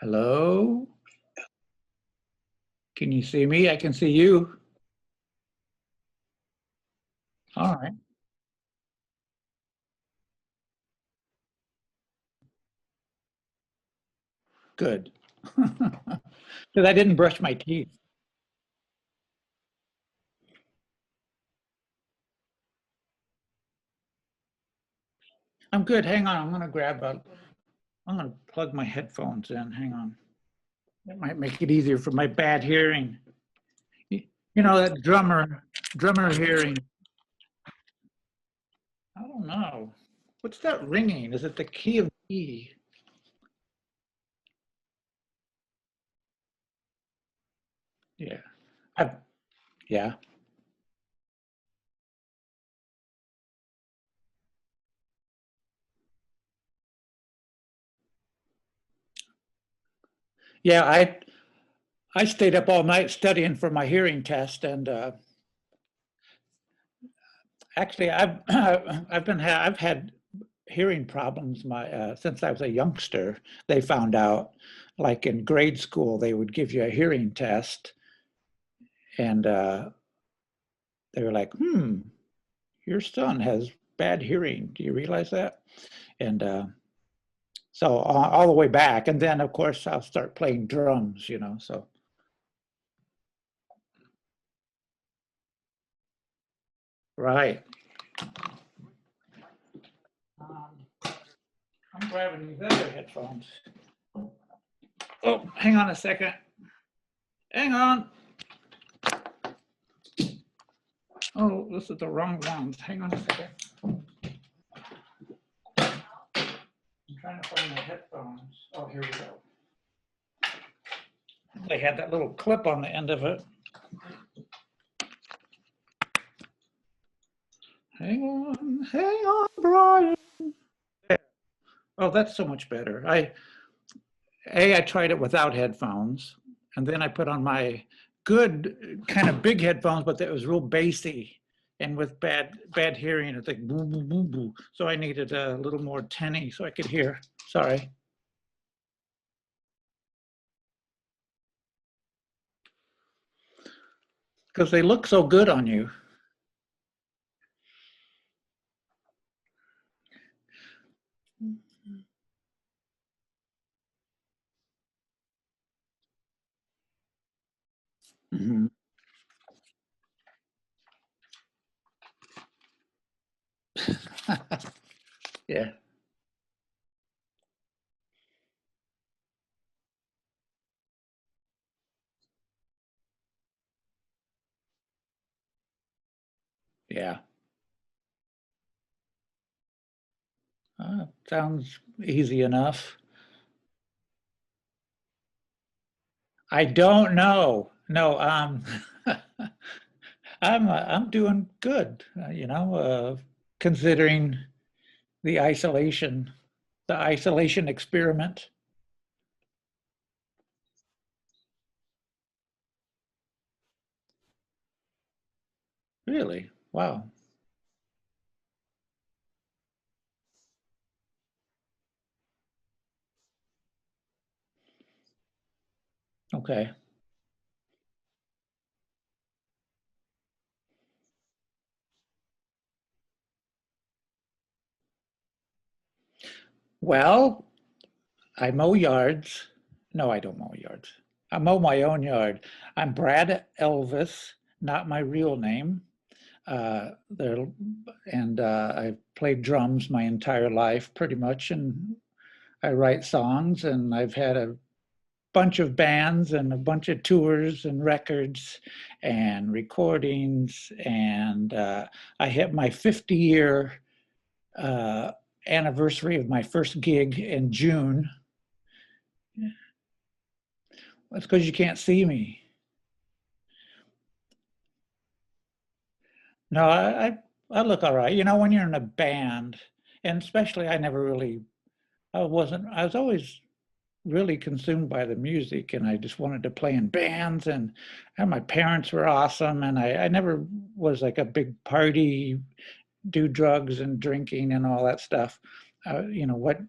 Hello? Can you see me? I can see you. All right, good. Because I didn't brush my teeth. I'm good. Hang on. I'm gonna plug my headphones in. Hang on. That might make it easier for my bad hearing. You know that drummer hearing. I don't know. What's that ringing? Is it the key of E? Yeah. I've, yeah. Yeah, I stayed up all night studying for my hearing test, and actually, I've had hearing problems my since I was a youngster. They found out, like in grade school, they would give you a hearing test, and they were like, your son has bad hearing. Do you realize that?" And so all the way back, and then of course I'll start playing drums. So right. Um, I'm grabbing these other headphones. Oh, hang on a second. Hang on. Oh, this is the wrong ones. Hang on a second. I'm trying to find the headphones. Oh, here we go. They had that little clip on the end of it. Hang on, Brian. There. Oh, that's so much better. I tried it without headphones, and then I put on my good kind of big headphones, but that was real bassy. And with bad hearing, it's like boo boo boo boo. So I needed a little more tinny so I could hear. Sorry, because they look so good on you. Mhm. Yeah, yeah. Sounds easy enough. I don't know. No, I'm doing good. Considering the isolation experiment. Really? Wow. Okay. Well, I mow yards. No, I don't mow yards. I mow my own yard. I'm Brad Elvis, not my real name. There, and I've played drums my entire life, pretty much, and I write songs, and I've had a bunch of bands and a bunch of tours and records and recordings, and I hit my 50-year uh, anniversary of my first gig in June. That's because you can't see me. No, I look all right. When you're in a band, and especially I was always really consumed by the music, and I just wanted to play in bands, and my parents were awesome, and I never was like a big party, do drugs and drinking and all that stuff. What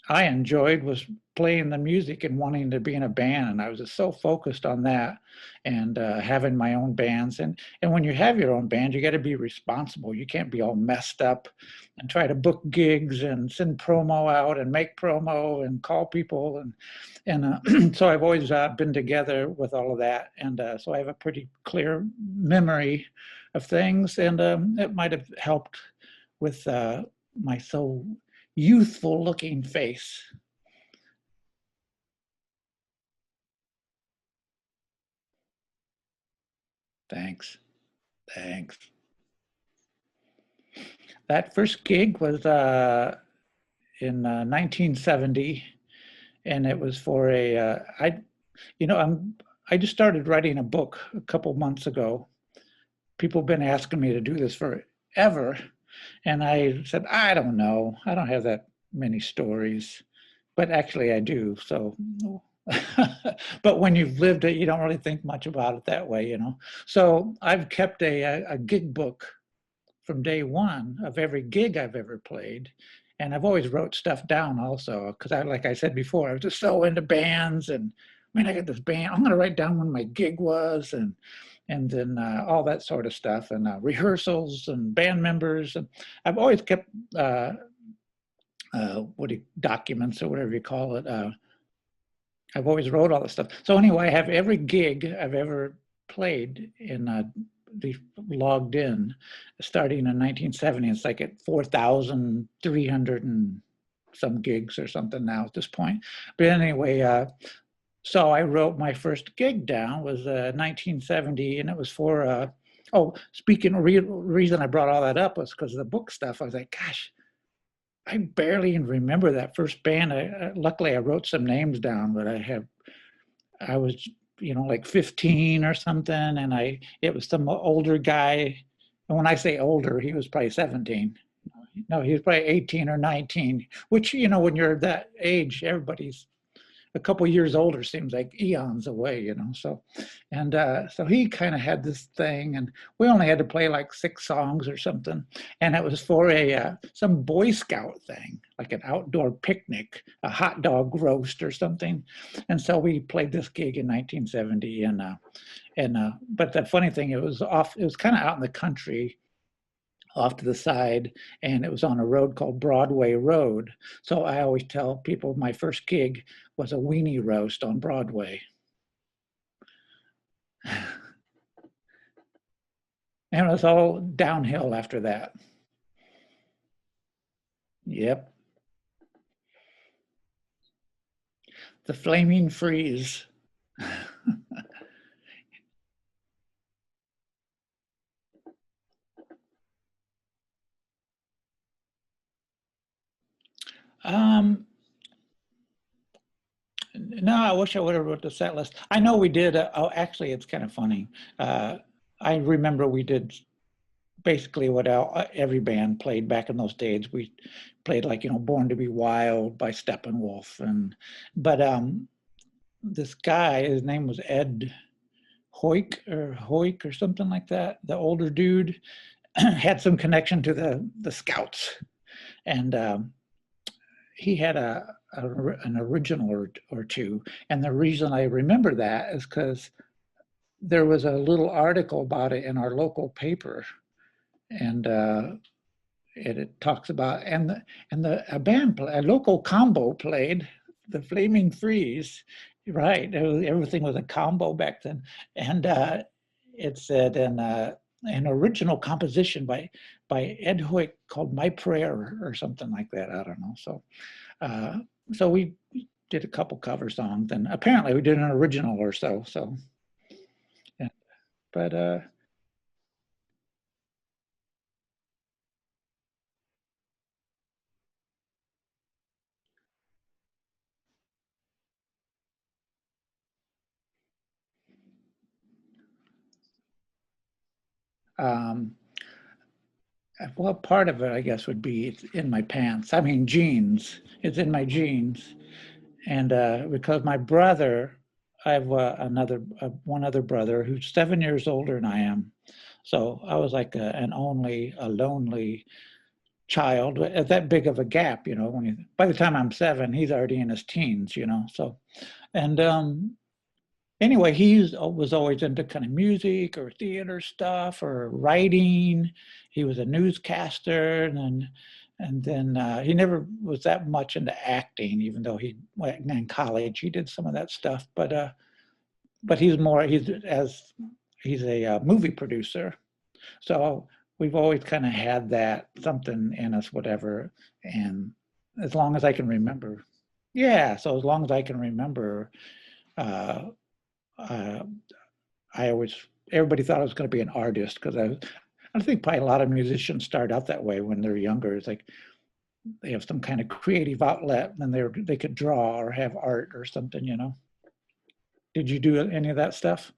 I enjoyed was playing the music and wanting to be in a band, and I was just so focused on that and having my own bands. And when you have your own band, you got to be responsible. You can't be all messed up and try to book gigs and send promo out and make promo and call people and so I've always been together with all of that, and so I have a pretty clear memory of things, and it might have helped with my so youthful looking face. Thanks. Thanks. That first gig was in 1970, and it was for I just started writing a book a couple months ago. People have been asking me to do this forever, and I said, I don't know. I don't have that many stories, but actually I do. So, but when you've lived it, you don't really think much about it that way, you know. So I've kept a gig book from day one of every gig I've ever played. And I've always wrote stuff down also, because like I said before, I was just so into bands and man, I got this band. I'm going to write down when my gig was and then all that sort of stuff and rehearsals and band members. And I've always kept documents or whatever you call it. I've always wrote all this stuff. So anyway, I have every gig I've ever played in the logged in, starting in 1970. It's like at 4,300 and some gigs or something now at this point. But anyway, so I wrote my first gig down was 1970, and it was for. Oh, speaking of reason I brought all that up was because of the book stuff. I was like, gosh, I barely even remember that first band. Luckily I wrote some names down, but I was, like 15 or something, and it was some older guy. And when I say older, he was probably 17. No, he was probably 18 or 19, which, when you're that age, everybody's a couple years older seems like eons away, So, and so he kind of had this thing, and we only had to play like 6 songs or something, and it was for a some Boy Scout thing, like an outdoor picnic, a hot dog roast or something, and so we played this gig in 1970, and but the funny thing, it was off. It was kind of out in the country off to the side, and it was on a road called Broadway Road. So I always tell people my first gig was a weenie roast on Broadway. And it was all downhill after that. Yep. The Flaming Freeze. um, no, I wish I would have wrote the set list. I know we did. Oh, actually, it's kind of funny. Uh, I remember we did basically what every band played back in those days. We played like Born to Be Wild by Steppenwolf, but this guy, his name was Ed Hoyk or something like that. The older dude had some connection to the Scouts, and he had an original or two. And the reason I remember that is because there was a little article about it in our local paper, and it talks about a band a local combo played the Flaming Freeze, right? Everything was a combo back then, and it said an original composition by Ed Hoyt called "My Prayer" or something like that. I don't know. Uh, so we did a couple cover songs, and apparently we did an original or so. So, yeah. But um, well, part of it, I guess, would be it's in my pants. I mean, jeans. It's in my jeans, and because my brother, I have one other brother who's 7 years older than I am, so I was like a lonely child at that big of a gap, when by the time I'm 7, he's already in his teens, so, and anyway, was always into kind of music or theater stuff or writing. He was a newscaster, and then he never was that much into acting, even though he went in college. He did some of that stuff, but he's a movie producer. So we've always kind of had that something in us, whatever. And as long as I can remember, yeah. So as long as I can remember, uh, uh, I always everybody thought I was going to be an artist because I think probably a lot of musicians start out that way when they're younger. It's like they have some kind of creative outlet and they could draw or have art or something. Did you do any of that stuff?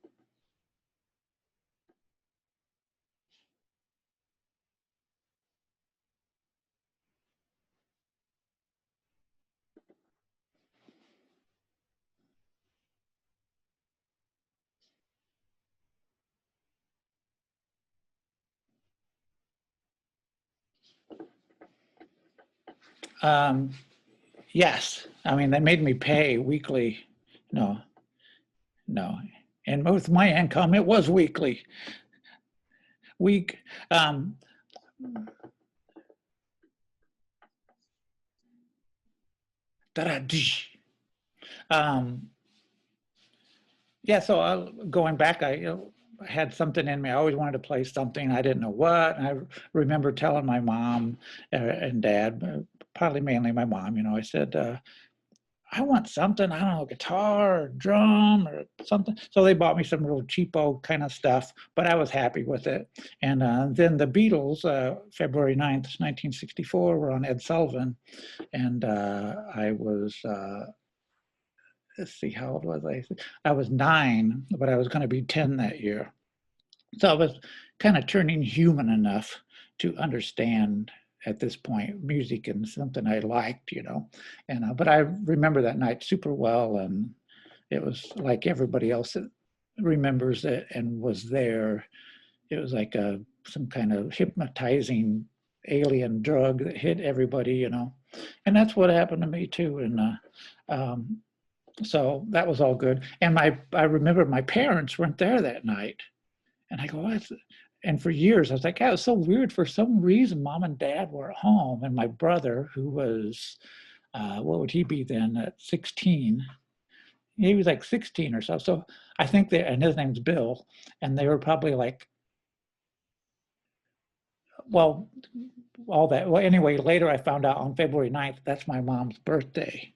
Um, yes. I mean, they made me pay weekly. No, no. And with my income, it was weekly. Week. Um, um, yeah, so going back, I had something in me. I always wanted to play something. I didn't know what. And I remember telling my mom and dad, probably mainly my mom, I said, I want something, I don't know, guitar or drum or something. So they bought me some real cheapo kind of stuff, but I was happy with it. And then the Beatles, February 9th, 1964, were on Ed Sullivan. And I was, let's see, how old was I? I was 9, but I was going to be 10 that year. So I was kind of turning human enough to understand at this point music and something I liked. And but I remember that night super well, and it was like everybody else that remembers it and was there. It was like some kind of hypnotizing alien drug that hit everybody. And that's what happened to me too. And so that was all good. And I remember my parents weren't there that night. And I go, what? And for years, I was like, yeah, it was so weird. For some reason, mom and dad were at home. And my brother, who was, what would he be then, at 16? He was like 16 or so. So I think and his name's Bill. And they were probably like, well, all that. Well, anyway, later I found out on February 9th, that's my mom's birthday.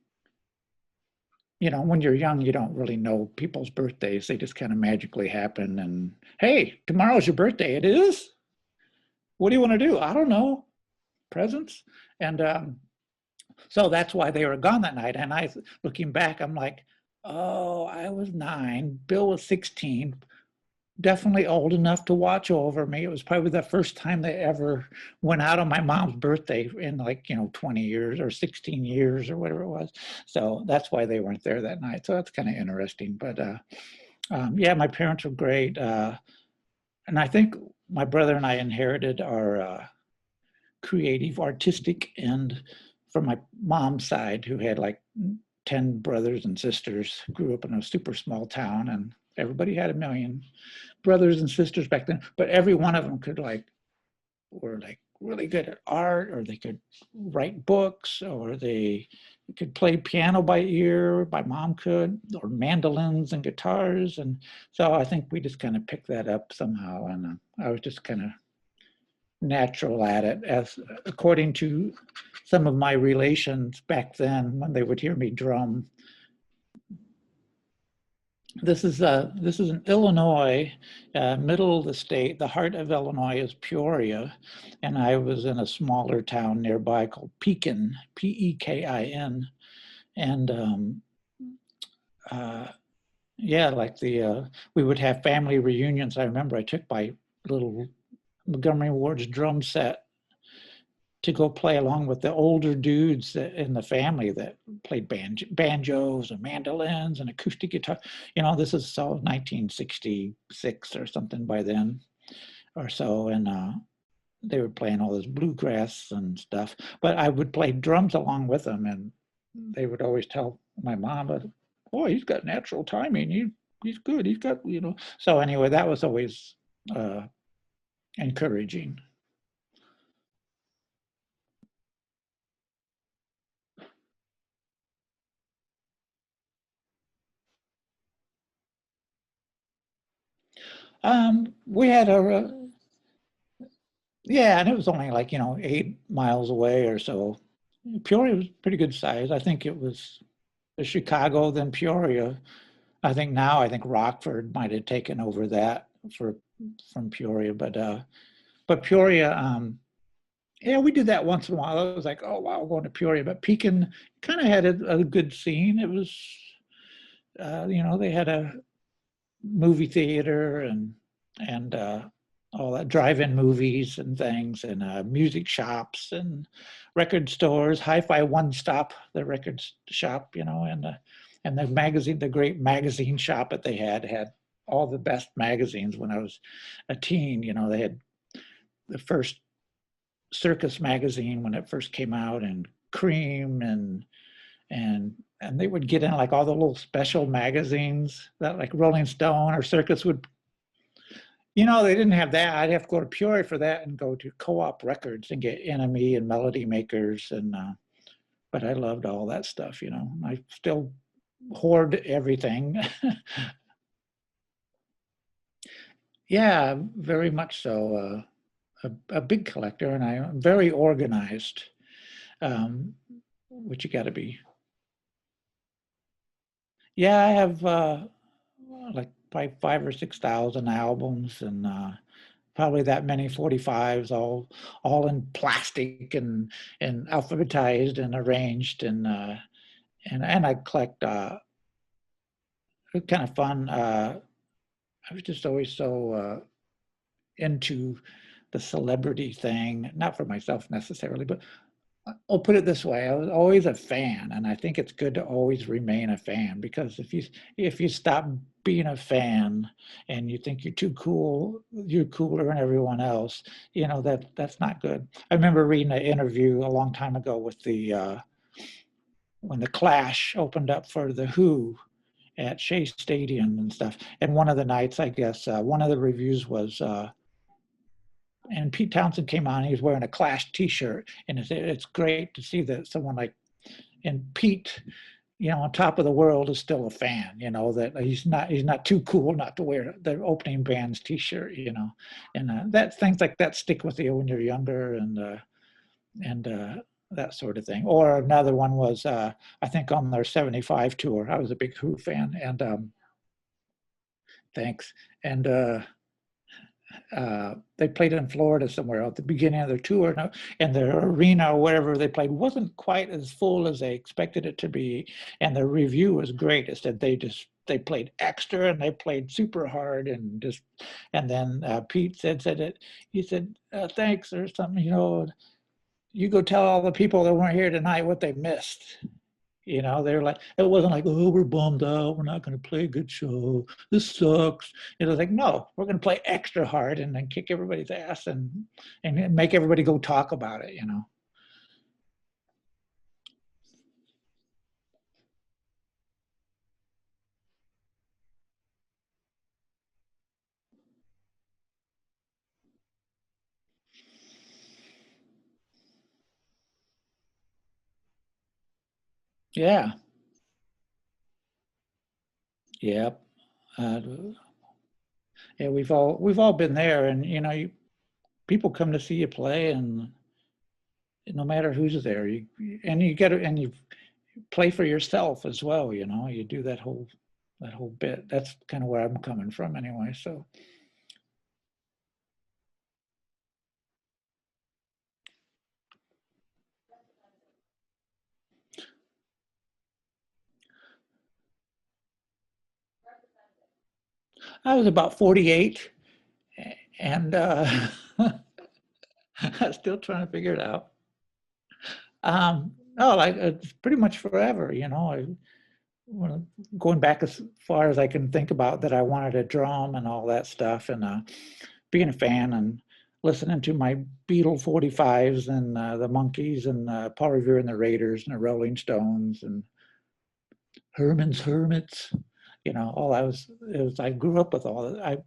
When you're young, you don't really know people's birthdays. They just kind of magically happen. And hey, tomorrow's your birthday. It is? What do you want to do? I don't know. Presents. And so that's why they were gone that night. And looking back, I'm like, oh, I was 9. Bill was 16. Definitely old enough to watch over me. It was probably the first time they ever went out on my mom's birthday in 20 years or 16 years or whatever it was. So that's why they weren't there that night. So that's kind of interesting. But yeah, my parents were great. And I think my brother and I inherited our creative, artistic end from my mom's side, who had like 10 brothers and sisters, grew up in a super small town, and everybody had a million brothers and sisters back then, but every one of them were like really good at art, or they could write books, or they could play piano by ear. My mom could, or mandolins and guitars. And so I think we just kind of picked that up somehow. And I was just kind of natural at it, as according to some of my relations back then when they would hear me drum. This is in Illinois, middle of the state. The heart of Illinois is Peoria, and I was in a smaller town nearby called Pekin, Pekin, and uh, yeah, like we would have family reunions. I remember I took my little Montgomery Ward's drum set to go play along with the older dudes in the family that played banjos and mandolins and acoustic guitar. This is so 1966 or something by then or so. And they were playing all this bluegrass and stuff, but I would play drums along with them, and they would always tell my mom, "Oh, he's got natural timing. He's good. He's got, you know." So anyway, that was always uh, encouraging. We had yeah, and it was only like, 8 miles away or so. Peoria was pretty good size. I think it was Chicago, then Peoria. I think Rockford might have taken over that for from Peoria, but Peoria, yeah, we did that once in a while. I was like, oh wow, going to Peoria, but Pekin kind of had a good scene. It was, they had a movie theater and all that drive-in movies and things and music shops and record stores, Hi-Fi One Stop, the record shop, and the great magazine shop that they had all the best magazines when I was a teen. They had the first Circus magazine when it first came out, and Cream, and they would get in like all the little special magazines that like Rolling Stone or Circus would. They didn't have that. I'd have to go to Peoria for that and go to Co-op Records and get Enemy and Melody Makers, and but I loved all that stuff. I still hoard everything. Yeah, very much so. A big collector, and I'm very organized, um, which you got to be. Yeah, I have like probably 5 or 6 thousand albums, and probably that many 45s, all in plastic and alphabetized and arranged, and I collect. It's kind of fun. I was just always so into the celebrity thing, not for myself necessarily, but I'll put it this way: I was always a fan, and I think it's good to always remain a fan, because if you stop being a fan and you think you're too cool, you're cooler than everyone else, that's not good. I remember reading an interview a long time ago with the when the Clash opened up for the Who at Shea Stadium and stuff, and one of the nights, I guess, one of the reviews was. And Pete Townsend came on. He was wearing a Clash T-shirt, and it's great to see that someone like and Pete, on top of the world, is still a fan. That he's not too cool not to wear the opening band's T-shirt. And that things like that stick with you when you're younger, and that sort of thing. Or another one was I think on their '75 tour. I was a big Who fan, and thanks. And they played in Florida somewhere at the beginning of their tour, and the arena or wherever they played wasn't quite as full as they expected it to be. And the review was great. It said they played extra and they played super hard, and then Pete said it. He said thanks or something. You go tell all the people that weren't here tonight what they missed. They were like, it wasn't like, oh, we're bummed out, we're not going to play a good show, this sucks. It was like, no, we're going to play extra hard and then kick everybody's ass and make everybody go talk about it. Yeah, yeah. uh, yeah, we've all been there, and people come to see you play, and no matter who's there, you play for yourself as well. You do that whole bit. That's kind of where I'm coming from anyway. So I was about 48, and I'm still trying to figure it out. No, like it's pretty much forever. Going back as far as I can think about that, I wanted a drum and all that stuff, and being a fan and listening to my Beatle 45s and the Monkees and Paul Revere and the Raiders and the Rolling Stones and Herman's Hermits. You know, all I was, it was, I grew up with all that.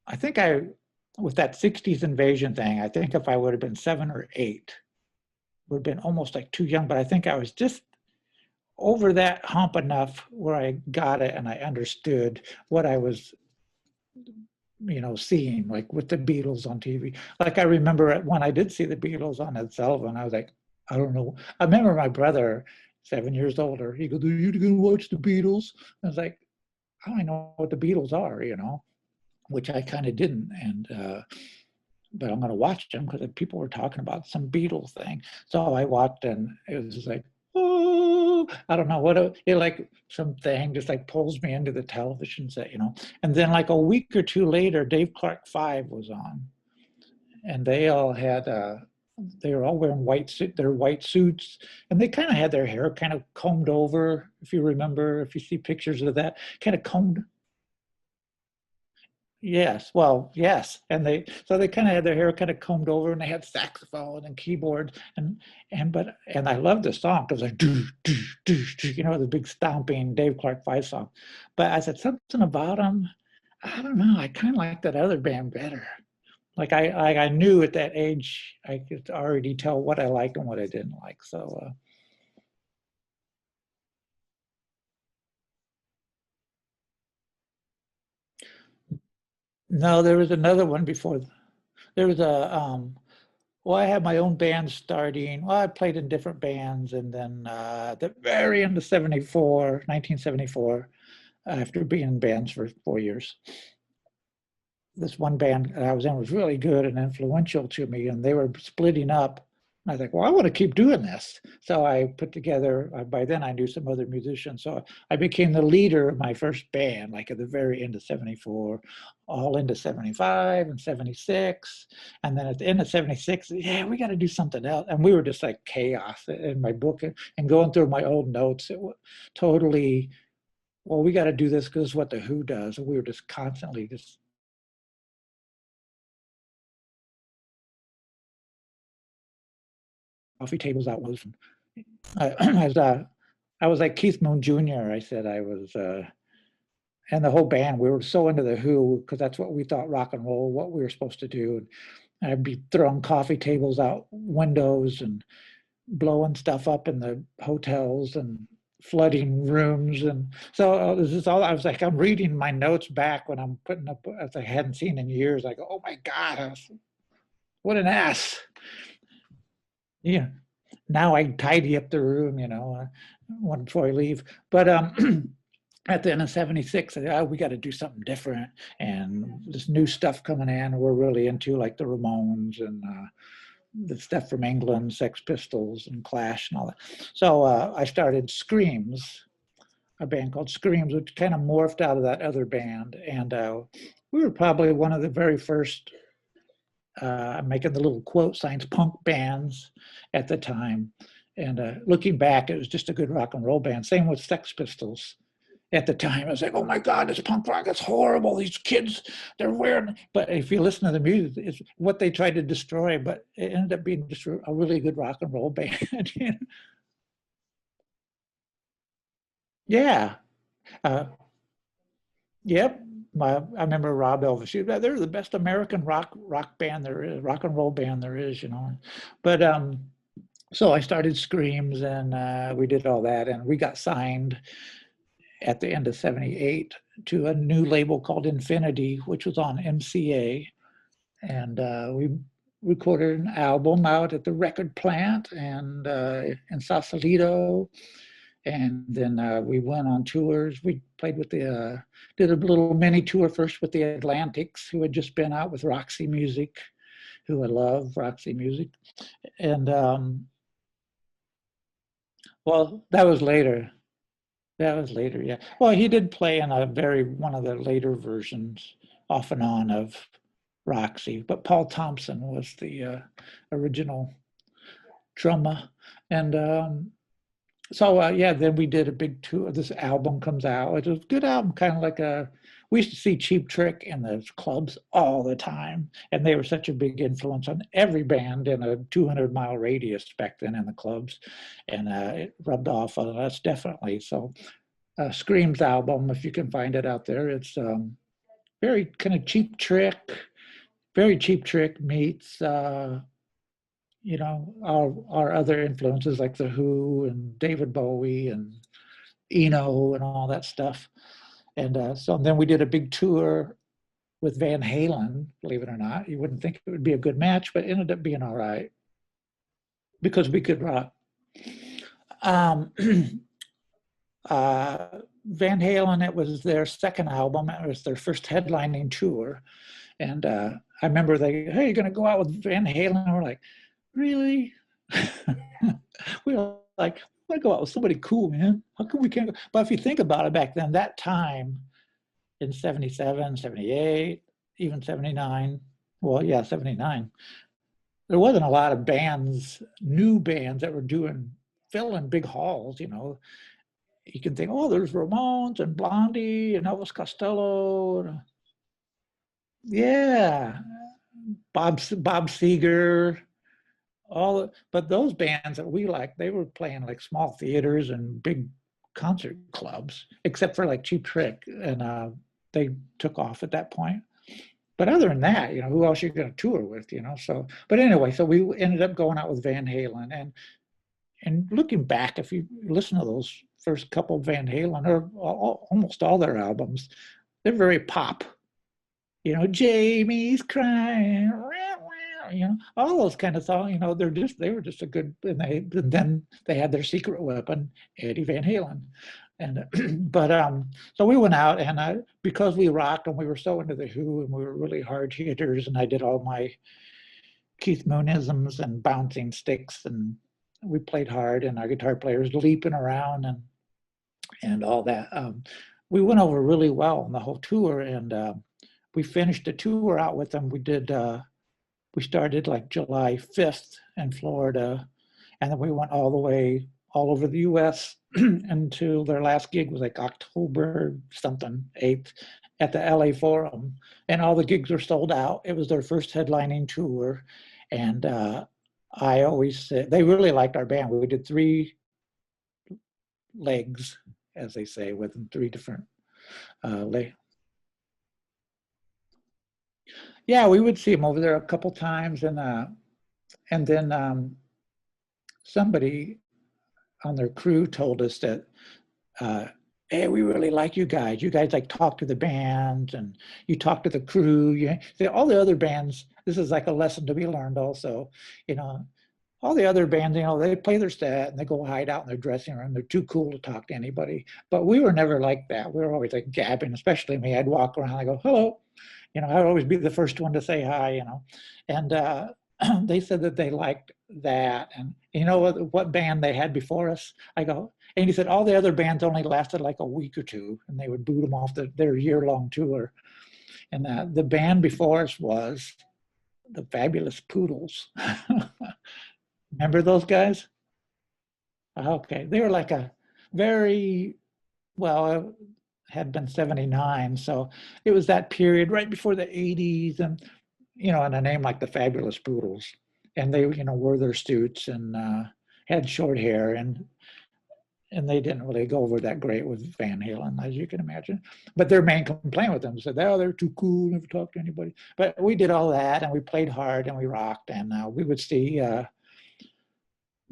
I think with that 60s invasion thing, I think if I would have been 7 or 8, would have been almost like too young, but I think I was just over that hump enough where I got it and I understood what I was, seeing, like with the Beatles on TV. Like I remember when I did see the Beatles on Ed Sullivan, I was like, I don't know. I remember my brother, 7 years older, he goes, "Are you gonna watch the Beatles?" I was like, I don't know what the Beatles are, which I kind of didn't. And but I'm going to watch them because people were talking about some Beatles thing. So I watched, and it was just like, oh, I don't know what it like something just like pulls me into the television set. And then like a week or two later, Dave Clark 5 was on, and they all had they were all wearing their white suits, and they kind of had their hair kind of combed over. If you remember, if you see pictures of that, kind of combed. Yes, well, yes, and they kind of had their hair kind of combed over, and they had saxophone and keyboard, and I loved the song because like the big stomping Dave Clark 5 song. But I said something about them. I don't know. I kind of like that other band better. Like I knew at that age I could already tell what I liked and what I didn't like. So no, there was another one before. There was a Well, I had my own band starting. Well, I played in different bands, and then at the very end of 1974, after being in bands for 4 years, this one band that I was in was really good and influential to me, and they were splitting up. And I was like, well, I want to keep doing this. So I put together, by then I knew some other musicians. So I became the leader of my first band, like at the very end of 74, all into 75 and 76. And then at the end of 76, yeah, we got to do something else. And we were just like chaos in my book and going through my old notes. It was totally, well, we got to do this because it's what the Who does. And we were just constantly just coffee tables out was. I was I was like Keith Moon Jr. I said I was, and the whole band. We were so into the Who because that's what we thought rock and roll, what we were supposed to do. And I'd be throwing coffee tables out windows and blowing stuff up in the hotels and flooding rooms. And so this is all. I was like, I'm reading my notes back when I'm putting up as I hadn't seen in years. I go, oh my God, what an ass. Yeah, now I tidy up the room, one before I leave. But at the end of 76, I said, oh, we got to do something different. And this new stuff coming in, we're really into like the Ramones and the stuff from England, Sex Pistols and Clash and all that. So I started Screams, a band called Screams, which kind of morphed out of that other band. And we were probably one of the very first making the little quote signs, punk bands at the time. And looking back, it was just a good rock and roll band. Same with Sex Pistols. At the time, I was like, oh my God, this punk rock, it's horrible. These kids, they're wearing. But if you listen to the music, it's what they tried to destroy, but it ended up being just a really good rock and roll band. Yeah. Uh, yep. I remember Rob Elvis. They're the best American rock band there is, rock and roll band there is. But so I started Screams, and we did all that, and we got signed at the end of 78 to a new label called Infinity, which was on MCA. And we recorded an album out at the record plant and in Sausalito. And then we went on tours. We played with did a little mini tour first with the Atlantics, who had just been out with Roxy Music, who I love, Roxy Music. And well, that was later. That was later, yeah. Well, he did play in one of the later versions, off and on, of Roxy, but Paul Thompson was the original drummer. And So yeah, then we did a big tour. This album comes out. It was a good album, kind of like a. We used to see Cheap Trick in the clubs all the time, and they were such a big influence on every band in a 200-mile radius back then in the clubs, and it rubbed off on us definitely. So, Scream's album, if you can find it out there, it's very kind of Cheap Trick, very Cheap Trick meets our other influences like the Who and David Bowie and Eno and all that stuff. And so then we did a big tour with Van Halen, believe it or not. You wouldn't think it would be a good match, but it ended up being all right because we could rock. Um, uh, Van Halen, it was their second album. It was their first headlining tour. And I remember hey, you're going to go out with Van Halen? And we're like, really? We were like, I want to go out with somebody cool, man. How come we can't go? But if you think about it back then, that time in 77, 78, even 79, well, yeah, 79, there wasn't a lot of bands, new bands that were filling big halls, you know. You can think, oh, there's Ramones and Blondie and Elvis Costello. Yeah, Bob Seger, but those bands that we liked, they were playing like small theaters and big concert clubs, except for like Cheap Trick, and they took off at that point. But other than that, you know, who else are you going to tour with, you know? So, but anyway, so we ended up going out with Van Halen, and looking back, if you listen to those first couple of Van Halen or almost all their albums, they're very pop. You know, Jamie's crying, you know, all those kind of songs. You know, they were just a good. And then they had their secret weapon, Eddie Van Halen, and but so we went out, and because we rocked and we were so into the Who and we were really hard hitters, and I did all my Keith Moonisms and bouncing sticks, and we played hard, and our guitar players leaping around and all that. We went over really well on the whole tour, and we finished the tour out with them. We started like July 5th in Florida, and then we went all the way all over the US until their last gig was like October something 8th at the LA Forum. And all the gigs were sold out. It was their first headlining tour. And I always said they really liked our band. We did 3 legs, as they say, with them, 3 different legs. Yeah, we would see them over there a couple times, and then somebody on their crew told us that, hey, we really like you guys. You guys like talk to the bands and you talk to the crew. All the other bands, this is like a lesson to be learned also, you know, all the other bands, you know, they play their set and they go hide out in their dressing room. They're too cool to talk to anybody. But we were never like that. We were always like gabbing, especially me. I'd walk around, I go, hello. You know, I'd always be the first one to say hi, you know. And they said that they liked that. And you know what band they had before us? I go, and he said all the other bands only lasted like a week or two, and they would boot them off their year-long tour. And the band before us was the Fabulous Poodles. Remember those guys? Okay, they were like a very well. It had been 79, so it was that period right before the 80s, and you know, and a name like the Fabulous Poodles, and they, you know, wore their suits and had short hair, and they didn't really go over that great with Van Halen, as you can imagine. But their main complaint with them said, "Oh, they're too cool, never talk to anybody." But we did all that, and we played hard, and we rocked, and we would see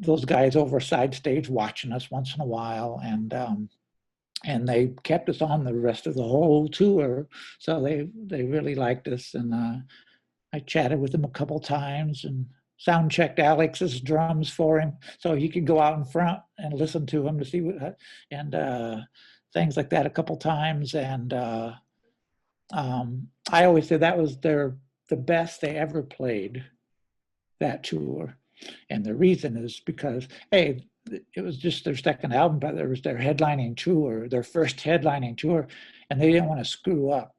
those guys over side stage watching us once in a while, and they kept us on the rest of the whole tour. So they really liked us, and I chatted with him a couple times and sound checked Alex's drums for him so he could go out in front and listen to him to see what, and things like that a couple times. And I always said that was the best they ever played, that tour. And the reason is because, hey, it was just their second album, but it was their headlining tour, their first headlining tour, and they didn't want to screw up.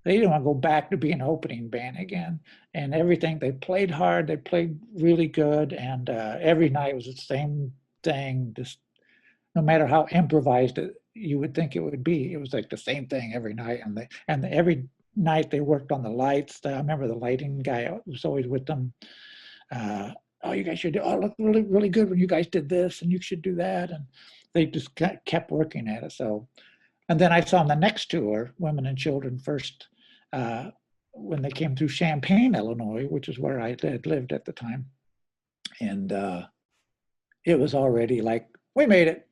They didn't want to go back to being an opening band again. And everything, they played hard, they played really good, and every night was the same thing. Just no matter how improvised you would think it would be, it was like the same thing every night. And every night they worked on the lights. I remember the lighting guy was always with them. Oh, you guys should do, oh, look really, really good when you guys did this, and you should do that. And they just kept working at it. So, and then I saw them the next tour, Women and Children First, when they came through Champaign, Illinois, which is where I had lived at the time. And it was already like, we made it.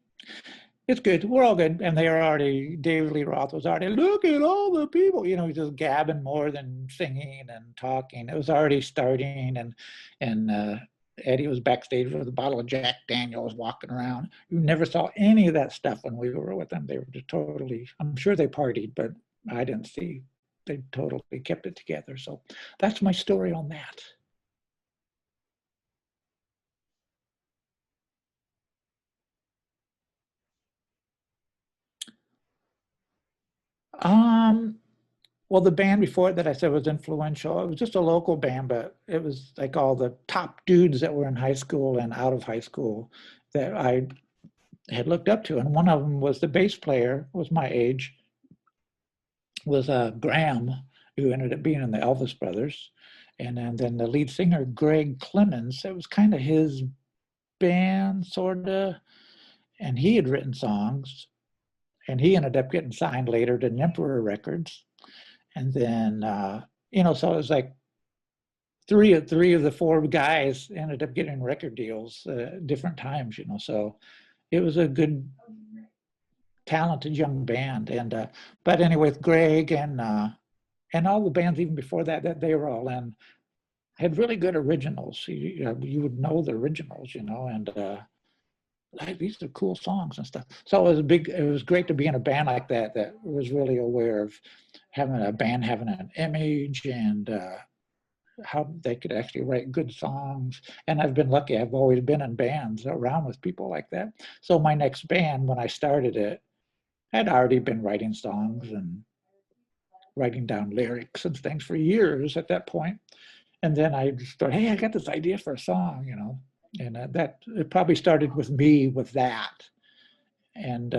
It's good. We're all good. And they were already, David Lee Roth was already, look at all the people, just gabbing more than singing and talking. It was already starting. And Eddie was backstage with a bottle of Jack Daniels walking around. You never saw any of that stuff when we were with them. They were just totally, I'm sure they partied, but I didn't see, they totally kept it together. So that's my story on that. Um, Well, the band before it that I said was influential, it was just a local band, but it was like all the top dudes that were in high school and out of high school that I had looked up to. And one of them was the bass player, was my age, was Graham, who ended up being in the Elvis Brothers. And then the lead singer, Greg Clemens, it was kind of his band, sort of. And he had written songs, and he ended up getting signed later to Emperor Records. And then, so it was like three of the four guys ended up getting record deals different times, so it was a good, talented young band. And but anyway, with Greg and all the bands even before that they were all in, had really good originals. You would know the originals, and like, these are cool songs and stuff. So it was great to be in a band like that was really aware of having a band having an image, and how they could actually write good songs. And I've been lucky. I've always been in bands around with people like that. So my next band, when I started it, I'd already been writing songs and writing down lyrics and things for years at that point. And then I just thought, hey, I got this idea for a song, and that it probably started with me with that. And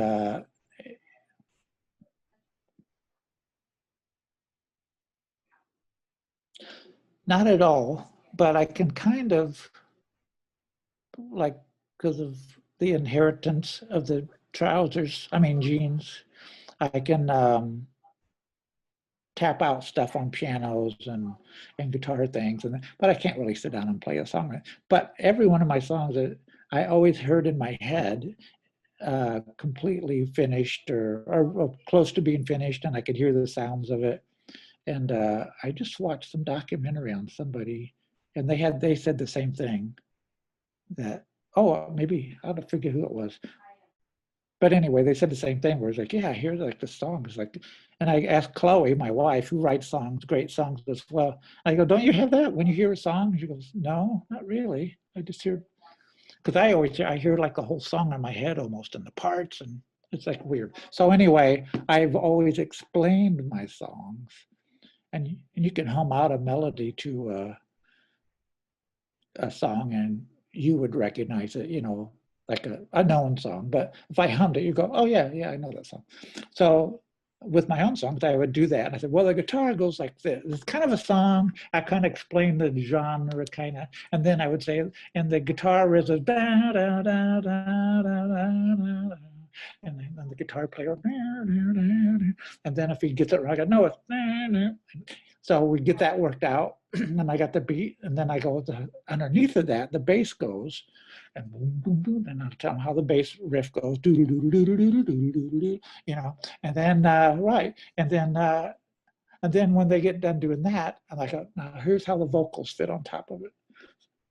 not at all, but I can kind of, like, because of the inheritance of the trousers, I mean jeans, I can tap out stuff on pianos and guitar things, but I can't really sit down and play a song. But every one of my songs that I always heard in my head, completely finished or close to being finished, and I could hear the sounds of it. And I just watched some documentary on somebody, and they said the same thing, that, oh, maybe I don't forget who it was, but anyway, they said the same thing, where it's like, yeah, I hear like the songs, like, and I asked Chloe, my wife, who writes songs, great songs as well. I go, don't you have that when you hear a song? She goes, no, not really. I just hear, because I hear like the whole song in my head almost in the parts, and it's like weird. So anyway, I've always explained my songs, and you can hum out a melody to a song, and you would recognize it, like a known song. But if I hummed it, you go, oh yeah, yeah, I know that song. So with my own songs, I would do that. I said, well, the guitar goes like this. It's kind of a song. I kind of explain the genre, kind of, and then I would say, and the guitar is a da da da da da da. And then the guitar player, and then if he gets it right, I go, no, it's, so we get that worked out, and I got the beat, and then I go underneath of that, the bass goes, and boom, boom, boom, and I'll tell them how the bass riff goes, and then right, and then when they get done doing that, I'm like, now here's how the vocals fit on top of it.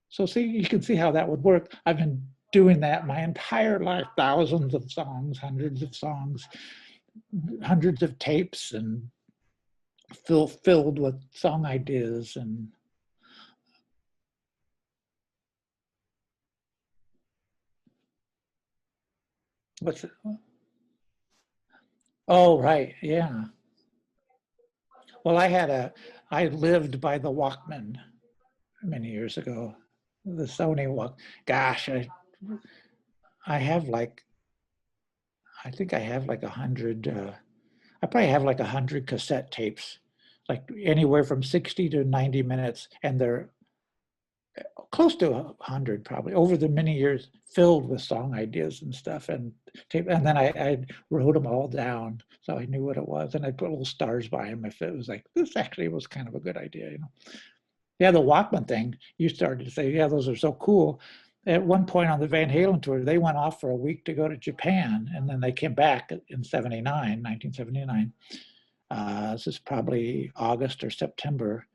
So see, you can see how that would work. I've been doing that my entire life, thousands of songs, hundreds of songs, hundreds of tapes, and filled with song ideas. And what's it? Oh, right, yeah. Well, I lived by the Walkman many years ago, the Sony Walk. Gosh, I have like I think I have like 100, I probably have like 100 cassette tapes, like anywhere from 60 to 90 minutes. And they're close to 100 probably over the many years, filled with song ideas and stuff and tape. And then I wrote them all down so I knew what it was, and I put little stars by them if it was like, this actually was kind of a good idea, you know. Yeah, the Walkman thing, you started to say, yeah, those are so cool. At one point on the Van Halen tour, they went off for a week to go to Japan, and then they came back in 79, 1979. This is probably August or September.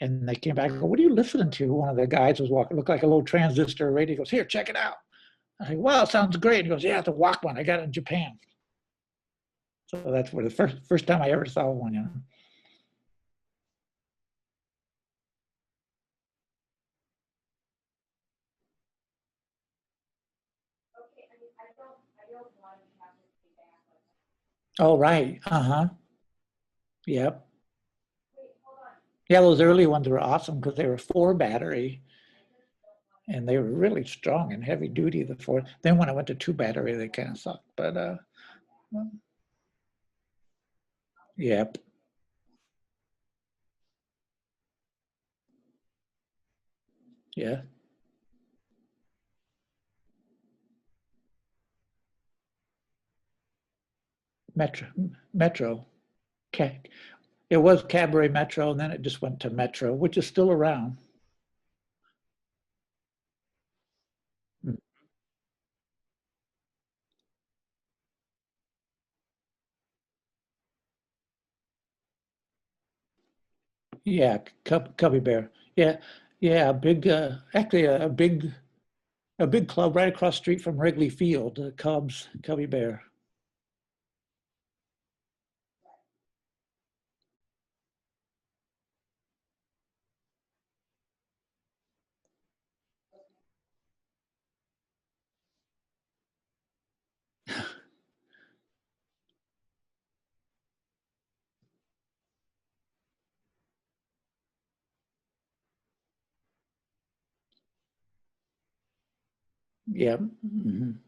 And they came back and go, what are you listening to? One of the guys was walking, looked like a little transistor radio. He goes, here, check it out. I say, wow, it sounds great. He goes, yeah, it's a Walkman. I got it in Japan. So that's where the first time I ever saw one, you know. Oh, right. Uh-huh. Yep. Yeah, those early ones were awesome because they were 4 battery and they were really strong and heavy duty, the four. Then when I went to 2 battery, they kind of sucked. But yep. Yeah. Metro. Metro. Okay. It was Cabaret Metro, and then it just went to Metro, which is still around. Mm. Yeah, Cubby Bear. Yeah, yeah, a big, actually a big club right across the street from Wrigley Field, the Cubs, Cubby Bear. Yeah. Mhm.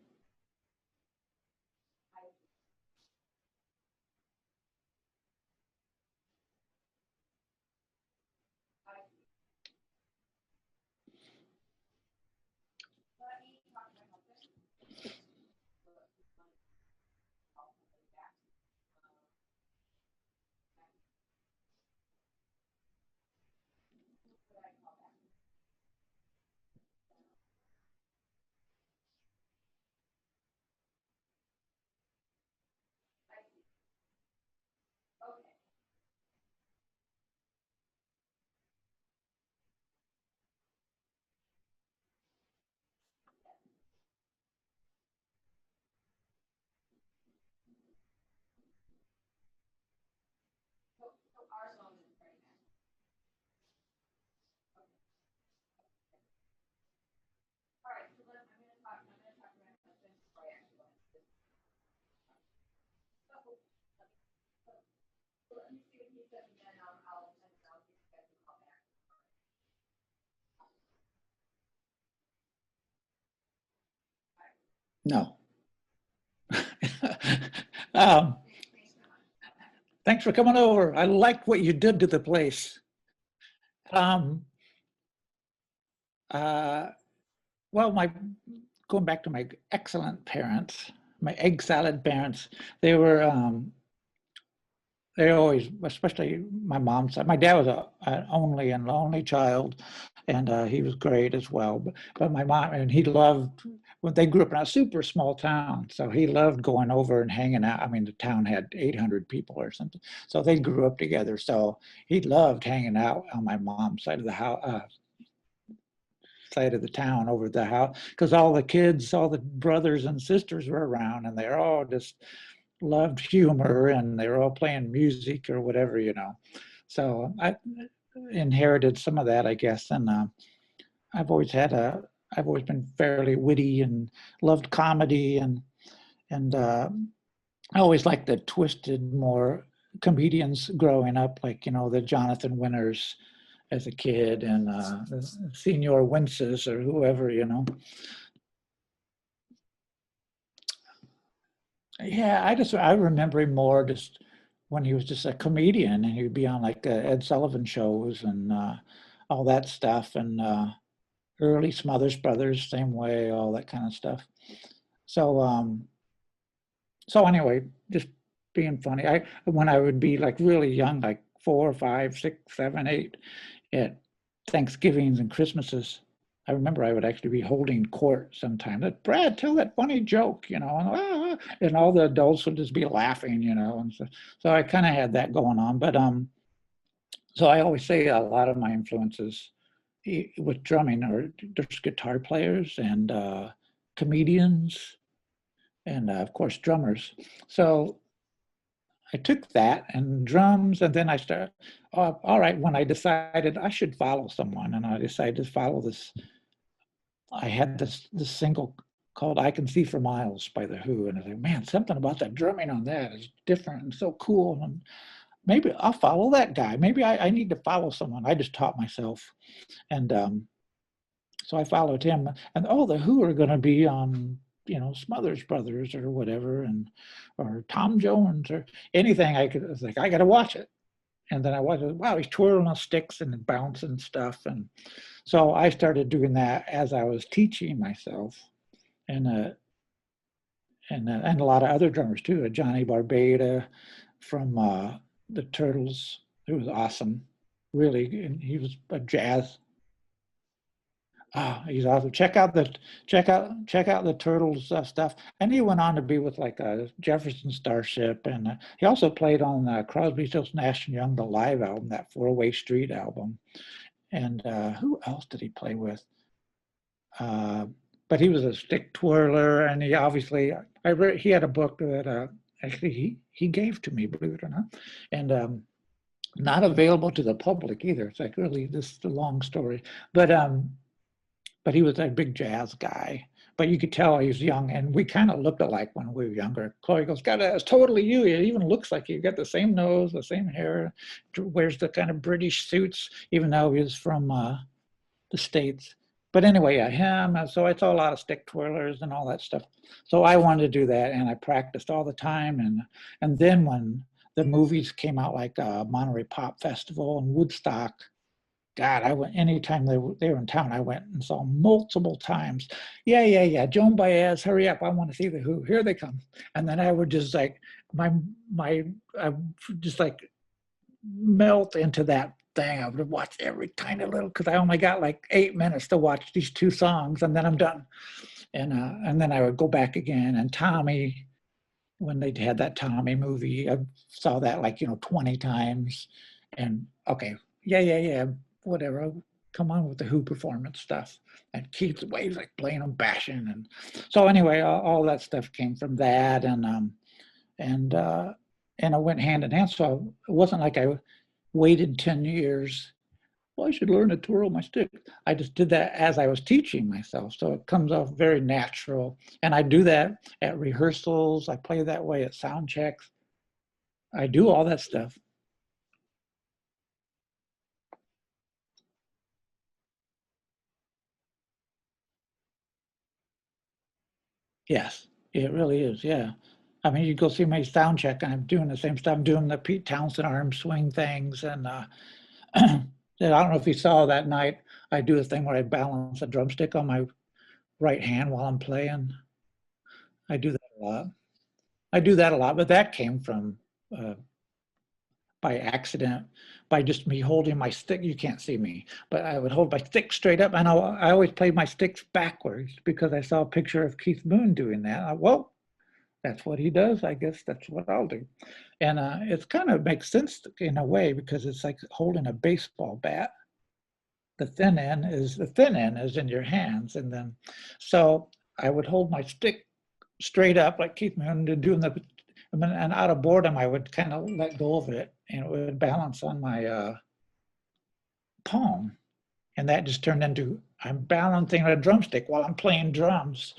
No. um, Thanks for coming over. I like what you did to the place. Um, uh, well, my going back to my excellent parents, my egg salad parents, they were they always, especially my mom's side. My dad was an only and lonely child, and he was great as well. But my mom, and he loved, when they grew up in a super small town, so he loved going over and hanging out. I mean, the town had 800 people or something, so they grew up together. So he loved hanging out on my mom's side of the house, side of the town over the house, because all the kids, all the brothers and sisters were around, and they're all just loved humor, and they were all playing music or whatever, you know. So I inherited some of that, I guess. And I've always had a, I've always been fairly witty and loved comedy, and I always liked the twisted, more comedians growing up, like, you know, the Jonathan Winters as a kid, and Senior Winces or whoever, you know. Yeah, I remember him more just when he was just a comedian and he'd be on like Ed Sullivan shows and all that stuff and early Smothers Brothers, same way, all that kind of stuff. So so anyway, just being funny. I when I would be like really young, like 4, 5, 6, 7, 8, at Thanksgivings and Christmases, I remember I would actually be holding court sometime. That Brad, tell that funny joke, and all the adults would just be laughing, and so I kind of had that going on. But so I always say a lot of my influences with drumming are just guitar players and comedians and of course drummers. So I took that and drums, and then I started. All right, when I decided I should follow someone, and I decided to follow this. I had this single called "I Can See for Miles" by the Who, and I was like, man, something about that drumming on that is different and so cool. And maybe I'll follow that guy. Maybe I need to follow someone. I just taught myself, and so I followed him. And oh, the Who are going to be on Smothers Brothers or whatever, and or Tom Jones or anything. I was like, I got to watch it. And then I watched it. Wow, he's twirling on sticks and bouncing stuff. And so I started doing that as I was teaching myself, and and a lot of other drummers too. Johnny Barbada from the Turtles. It was awesome, really. And he was a jazz. Ah, he's awesome. Check out the Turtles stuff. And he went on to be with like Jefferson Starship, and he also played on Crosby, Stills, Nash and Young, the live album, that Four-Way Street album. And who else did he play with? Uh, but he was a stick twirler, and he obviously he had a book that actually he gave to me, believe it or not, and not available to the public either. It's like really this is a long story, but he was a big jazz guy. But you could tell he was young, and we kind of looked alike when we were younger. Chloe goes, "God, it's totally you. It even looks like you got the same nose, the same hair, wears the kind of British suits, even though he was from the States." But anyway, yeah, him. So I saw a lot of stick twirlers and all that stuff. So I wanted to do that, and I practiced all the time. And then when the movies came out, like Monterey Pop Festival and Woodstock, God, I went anytime they were in town. I went and saw multiple times. Yeah, yeah, yeah. Joan Baez, hurry up! I want to see the Who. Here they come. And then I would just like my my I would just like melt into that thing. I would watch every tiny little because I only got like 8 minutes to watch these two songs, and then I'm done. And then I would go back again. And Tommy, when they had that Tommy movie, I saw that like 20 times. And okay, yeah, yeah, yeah, whatever. Come on with the Who performance stuff. And Keith's waves like playing them, bashing, and so anyway, all that stuff came from that, and and it went hand in hand. So it wasn't like I waited 10 years. Well, I should learn to twirl my stick. I just did that as I was teaching myself. So it comes off very natural. And I do that at rehearsals. I play that way at sound checks. I do all that stuff. Yes, it really is. Yeah. I mean, you go see my sound check and I'm doing the same stuff. I'm doing the Pete Townsend arm swing things. And I don't know if you saw that night, I do a thing where I balance a drumstick on my right hand while I'm playing. I do that a lot. I do that a lot, but that came from uh, by accident, by just me holding my stick. You can't see me, but I would hold my stick straight up, and I always played my sticks backwards because I saw a picture of Keith Moon doing that. Well, that's what he does. I guess that's what I'll do, and it kind of makes sense in a way because it's like holding a baseball bat. The thin end is in your hands, and then so I would hold my stick straight up like Keith Moon and doing the and out of boredom I would kind of let go of it and it would balance on my palm, and that just turned into I'm balancing a drumstick while I'm playing drums.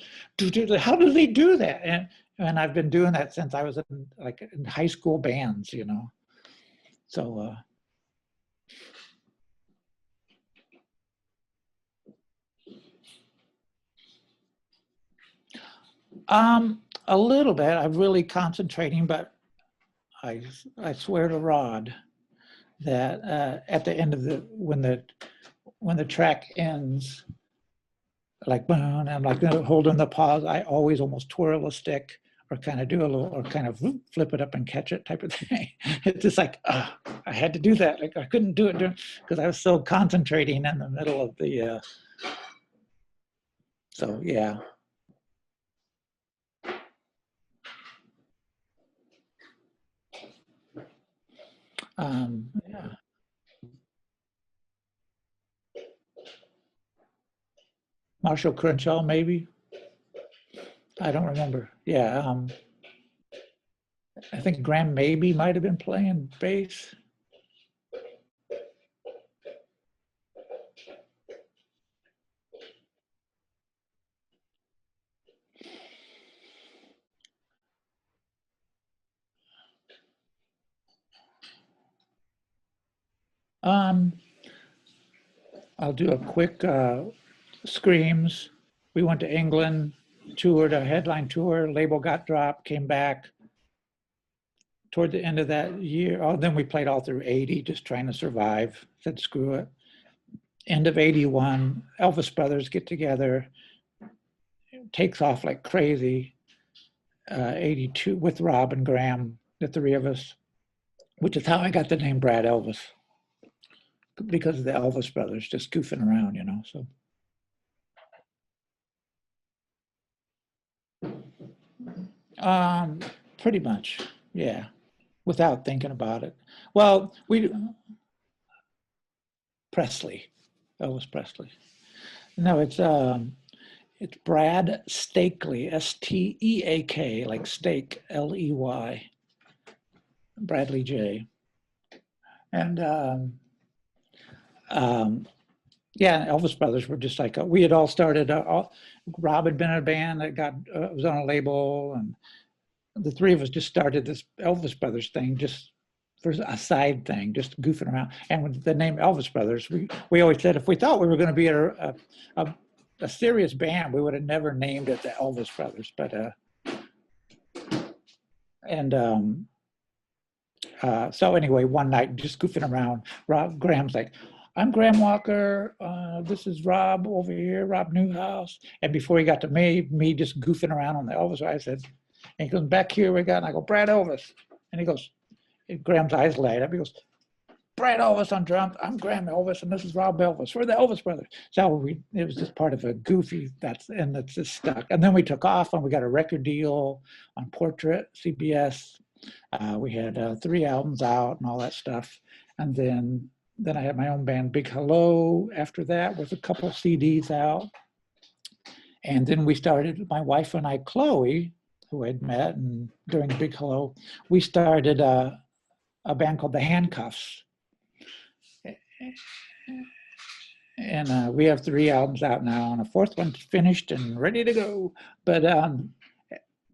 How does he do that? And I've been doing that since I was in high school bands. So A little bit. I'm really concentrating, but I swear to Rod that at the end of when the track ends, like boom, I'm like holding the pause. I always almost twirl a stick or kind of do a little or kind of flip it up and catch it type of thing. It's just like I had to do that. Like I couldn't do it because I was so concentrating in the middle of the. So yeah. Yeah. Marshall Crenshaw, maybe. I don't remember. Yeah. I think Graham maybe might have been playing bass. Um, I'll do a quick screams. We went to England, toured a headline tour. Label got dropped, came back toward the end of that year. Oh, then we played all through '80, just trying to survive. Said screw it. End of '81, Elvis Brothers get together, takes off like crazy. '82 with Rob and Graham, the three of us, which is how I got the name Brad Elvis because of the Elvis Brothers just goofing around, you know. So, um, pretty much, yeah, without thinking about it. Well, we Presley, Elvis Presley. No, it's Brad Stakely, Steak, like steak, Ley, Bradley J. And um, yeah, Elvis Brothers were just like we had all started. Rob had been in a band that got was on a label, and the three of us just started this Elvis Brothers thing, just for a side thing, just goofing around. And with the name Elvis Brothers, we always said if we thought we were going to be a serious band, we would have never named it the Elvis Brothers. But and so anyway, one night just goofing around, Graham's like, "I'm Graham Walker. This is Rob over here, Rob Newhouse." And before he got to me just goofing around on the Elvis, I said, and he goes, "Back here we got," and I go, "Brad Elvis," and he goes, Graham's eyes light up. He goes, "Brad Elvis on drums. I'm Graham Elvis, and this is Rob Elvis. We're the Elvis Brothers." So it was just part of a goofy and it's just stuck. And then we took off, and we got a record deal on Portrait, CBS. We had 3 albums out and all that stuff. And then I had my own band, Big Hello, after that with a couple of CDs out. And then we started, my wife and I, Chloe, who I'd met and during Big Hello, we started a band called the Handcuffs. And we have 3 albums out now, and a 4th one's finished and ready to go.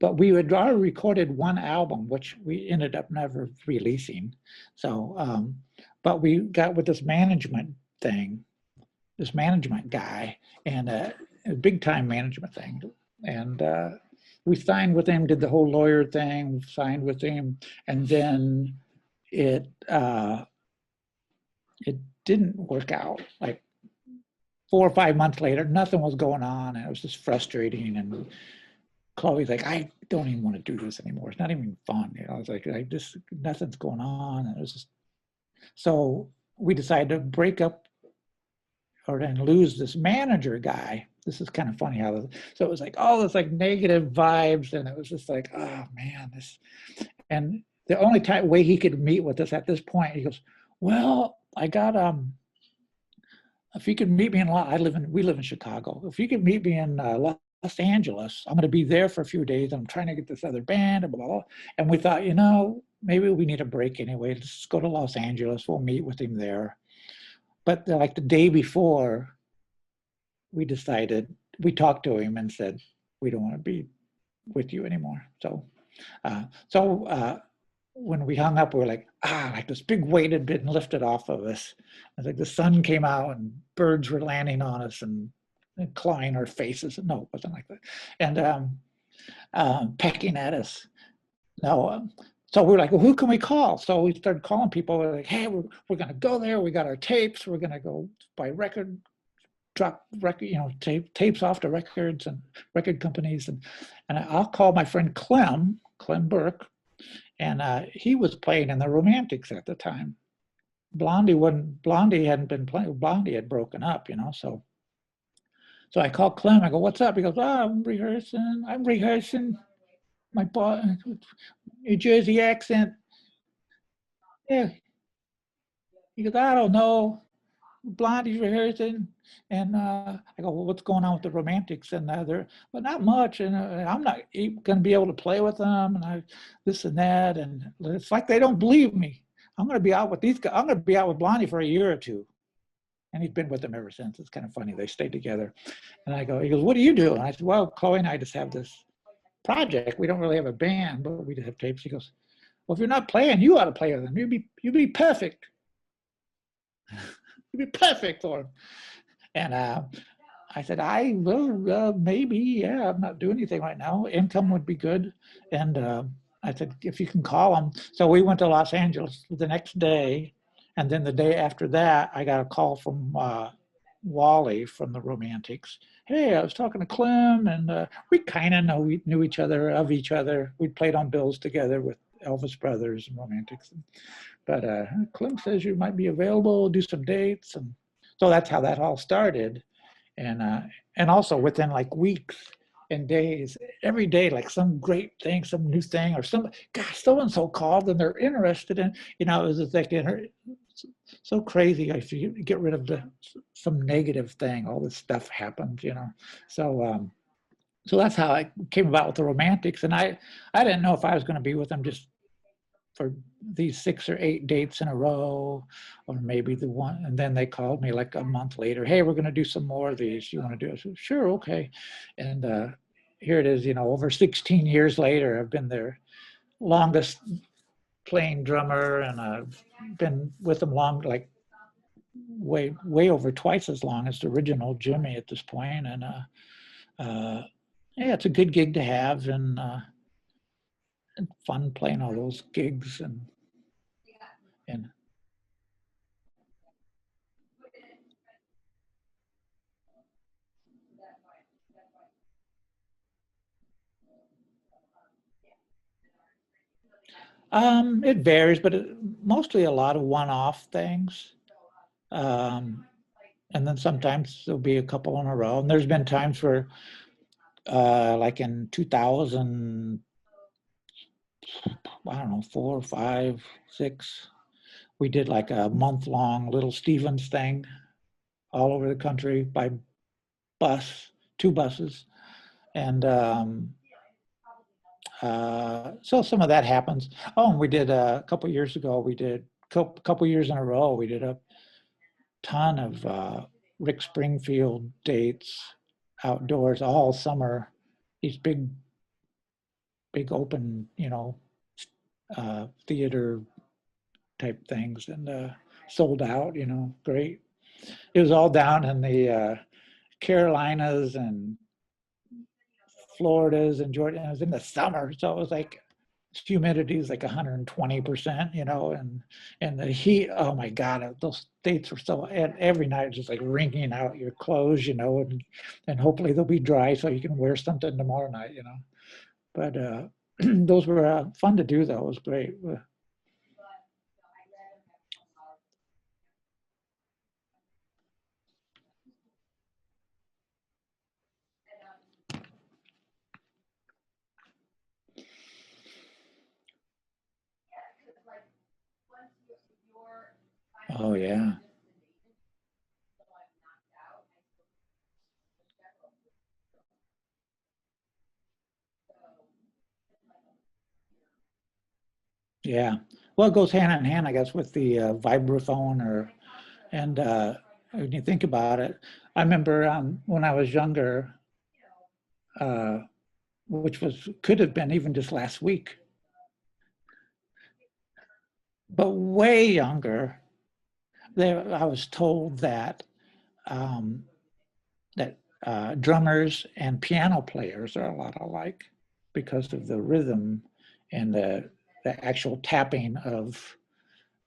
But we had already recorded 1 album, which we ended up never releasing. So, but we got with this management thing, this management guy, and a big time management thing. And we signed with him, did the whole lawyer thing, signed with him, and then it didn't work out. Like 4 or 5 months later, nothing was going on, and it was just frustrating. And Chloe's like, "I don't even want to do this anymore. It's not even fun." You know, I was like, just nothing's going on. And it was just so we decided to break up or then lose this manager guy. This is kind of funny so it was like all this like negative vibes, and it was just like, oh man, this. And the only way he could meet with us at this point, he goes, "Well, I got if you could meet me we live in Chicago. If you could meet me in Los Angeles, I'm going to be there for a few days. I'm trying to get this other band, and blah, blah, blah." And we thought, maybe we need a break anyway. Let's go to Los Angeles. We'll meet with him there. But like the day before, we talked to him and said, we don't want to be with you anymore. So when we hung up, we were like this big weight had been lifted off of us. It's like the sun came out and birds were landing on us and clawing our faces. No, it wasn't like that. And pecking at us. No, so we're like, well, who can we call? So we started calling people. We're like, hey, we're going to go there. We got our tapes. We're going to go buy drop record, tapes off to records and record companies. And I'll call my friend Clem Burke, and he was playing in the Romantics at the time. Blondie hadn't been playing. Blondie had broken up, So I called Clem. I go, what's up? He goes, I'm rehearsing my New Jersey accent. Yeah. He goes, I don't know. Blondie's rehearsing. And I go, well, what's going on with the Romantics? And they're, well, not much. And I'm not going to be able to play with them. And this and that. And it's like they don't believe me. I'm going to be out with these guys. I'm going to be out with Blondie for a year or two. And he's been with them ever since. It's kind of funny. They stayed together. And he goes, what do you do? And I said, well, Chloe and I just have this project. We don't really have a band, but we just have tapes. He goes, well, if you're not playing, you ought to play with them. You'd be perfect. You'd be perfect for him. And I said, I will, maybe, yeah, I'm not doing anything right now. Income would be good. And I said, if you can call them. So we went to Los Angeles the next day. And then the day after that, I got a call from Wally from the Romantics. Hey, I was talking to Clem, and we kind of knew each other. We played on bills together with Elvis Brothers and Romantics. But Clem says you might be available, do some dates. And so that's how that all started. And also within like weeks and days, every day, like some great thing, some new thing, or gosh, so-and-so called and they're interested in, it was just like, so crazy. If you get rid of some negative thing, all this stuff happens, So, so that's how I came about with the Romantics. And I didn't know if I was going to be with them just for these 6 or 8 dates in a row, or maybe the one. And then they called me like a month later. Hey, we're going to do some more of these. You want to do it? I said, sure, okay. And here it is. Over 16 years later, I've been their longest playing drummer, and I've been with them like way over twice as long as the original Jimmy at this point. And yeah, it's a good gig to have, and fun playing all those gigs and it varies, but mostly a lot of one-off things. And then sometimes there'll be a couple in a row. And there's been times where, like in 2000, I don't know, 4, 5, 6, we did like a month-long Little Stevens thing all over the country by bus, 2 buses. And so some of that happens. Oh, and we did a couple years ago, couple years in a row, we did a ton of Rick Springfield dates outdoors all summer. These big open, theater type things, and sold out, great. It was all down in the Carolinas and Floridas and Georgia. It was in the summer, so it was like humidity is like 120%, and the heat. Oh my God, those dates were so. And every night just like wringing out your clothes, and hopefully they'll be dry so you can wear something tomorrow night, But those were fun to do, though. It was great. Oh yeah. Yeah. Well, it goes hand in hand, I guess, with the vibraphone, and when you think about it, I remember when I was younger, uh, which could have been even just last week, but way younger. There, I was told that um, that drummers and piano players are a lot alike. because of the rhythm and the actual tapping of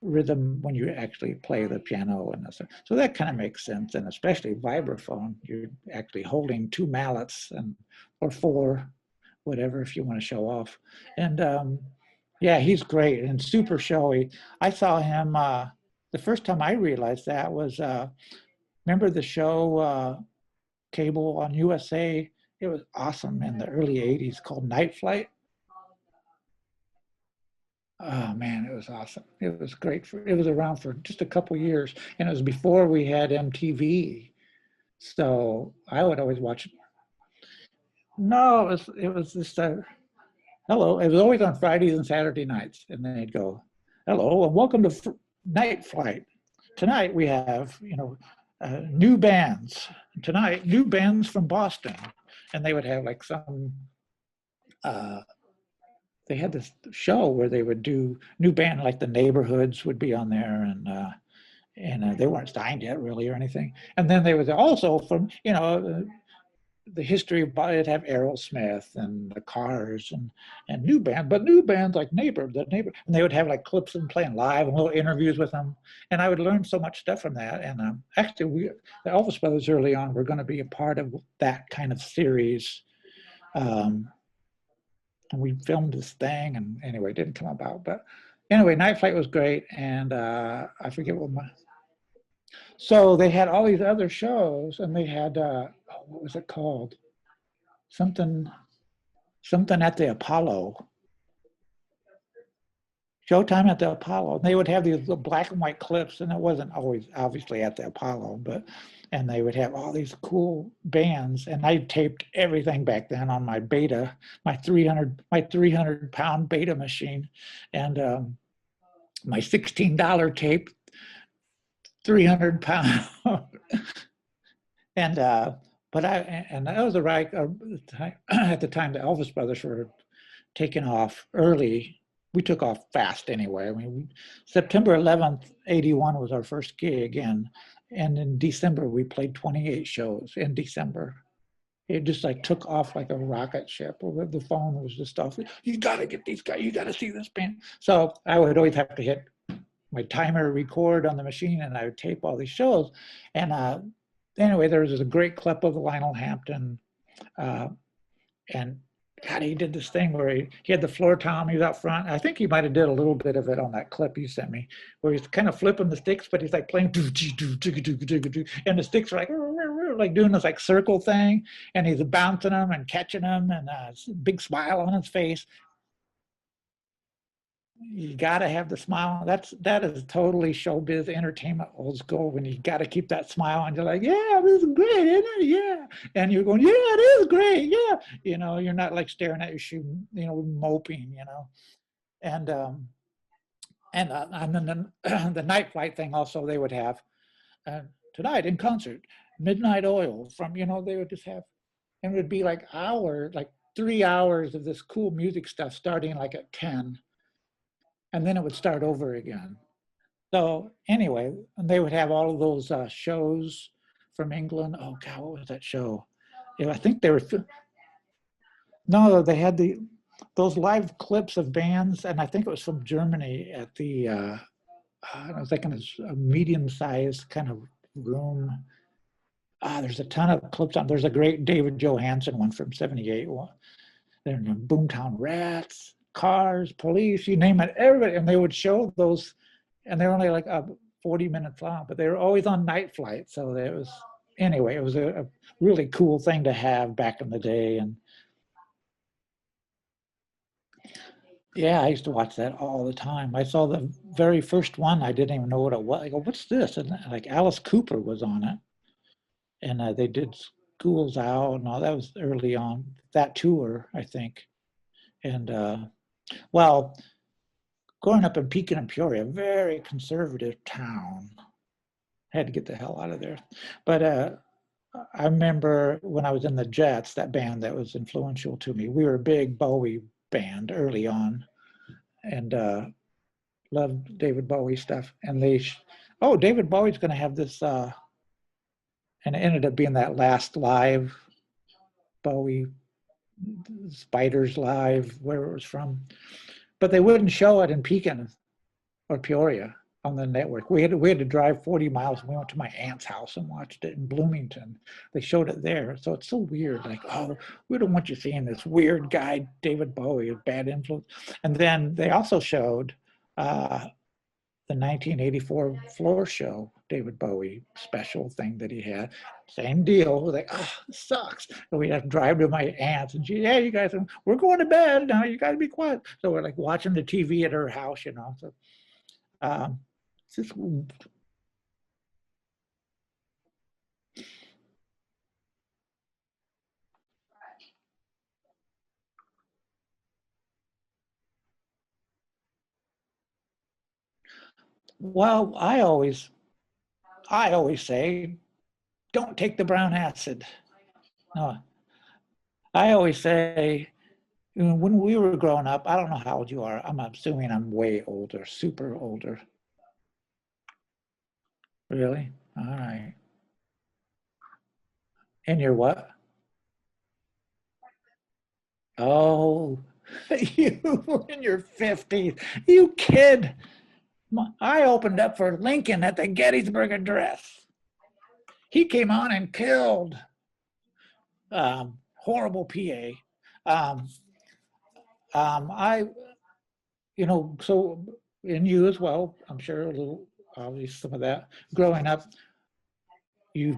rhythm when you actually play the piano and stuff. So that kind of makes sense. And especially vibraphone, you're actually holding two mallets and or four, whatever, if you want to show off. And yeah, he's great and super showy. I saw him the first time I realized that was remember the show Cable on USA? It was awesome in the early 80s called Night Flight. Oh man, it was awesome. It was great. It was around for just a couple years, and it was before we had MTV. So I would always watch it. No, it was just hello. It was always on Fridays and Saturday nights, and then they'd go, "Hello and welcome to Night Flight. Tonight we have new bands. Tonight new bands from Boston," and they would have like some. They had this show where they would do new band, like the Neighborhoods would be on there, and they weren't signed yet really or anything. And then they would also from the history of it have Aerosmith and the Cars and new band, but new bands like the Neighbor, and they would have like clips of them playing live and little interviews with them, and I would learn so much stuff from that. And actually, the Elvis Brothers early on were going to be a part of that kind of series. And we filmed this thing, and anyway, it didn't come about. But anyway, Night Flight was great, and I forget what my. So they had all these other shows, and they had what was it called? Something, something at the Apollo. Showtime at the Apollo. And they would have these little black and white clips, and it wasn't always obviously at the Apollo, but and they would have all these cool bands. And I taped everything back then on my Beta, my 300-pound Beta machine, and my $16 tape, 300 pound. And but that was the right at the time the Elvis Brothers were taking off early. We took off fast anyway. I mean, September 11th, 81 was our first gig, and in December we played 28 shows in December. It just like took off like a rocket ship. The phone was just off. You got to get these guys. You got to see this band. So I would always have to hit my timer record on the machine, and I would tape all these shows. And anyway, there was a great clip of Lionel Hampton, and God, he did this thing where he had the floor tom, he was out front. I think he might have did a little bit of it on that clip you sent me, where he's kind of flipping the sticks, but he's like playing, and the sticks are like doing this like circle thing, and he's bouncing them and catching them, and a big smile on his face. You got to have the smile. That is totally showbiz entertainment old school. When you got to keep that smile and you're like, yeah, this is great, isn't it? Yeah, and you're going, yeah, it is great. Yeah, you're not like staring at your shoe, moping, and and then the Night Flight thing also they would have tonight in concert, Midnight Oil from they would just have, and it would be like 3 hours of this cool music stuff starting like at 10. And then it would start over again. So anyway, and they would have all of those shows from England. Oh God, what was that show? I think they were. No, they had those live clips of bands, and I think it was from Germany at the. I was thinking it's a medium-sized kind of room. There's a ton of clips on. There's a great David Johansen one from '78. They're in Boomtown Rats. Cars, Police, you name it, everybody, and they would show those, and they're only like 40 minutes long, but they were always on Night Flight. So it was a really cool thing to have back in the day. And yeah, I used to watch that all the time. I saw the very first one. I didn't even know what it was. I go, what's this? And like Alice Cooper was on it, and they did Schools Out and all that. Was early on that tour, I think. And well, growing up in Pekin and Peoria, a very conservative town, had to get the hell out of there. But I remember when I was in the Jets, that band that was influential to me. We were a big Bowie band early on, and loved David Bowie stuff. And David Bowie's going to have this, and it ended up being that last live Bowie Spiders Live, where it was from, but they wouldn't show it in Pekin or Peoria on the network. We had to drive 40 miles, and we went to my aunt's house and watched it in Bloomington. They showed it there, so it's so weird. Like, oh, we don't want you seeing this weird guy, David Bowie, a bad influence. And then they also showed the 1984 floor show, David Bowie special thing that he had. Same deal. Like, oh, this sucks. So we'd have to drive to my aunt's and she, yeah, you guys, we're going to bed now. You got to be quiet. So we're like watching the TV at her house, you know. So it's just, well, I always say, don't take the brown acid. No, I always say, when we were growing up, I don't know how old you are. I'm assuming I'm way older, super older. Really? All right. And you're what? Oh, you were in your 50s. You kid. I opened up for Lincoln at the Gettysburg Address. He came on and killed. Horrible PA. Um, I, so, and you as well, I'm sure a little, obviously some of that growing up, you're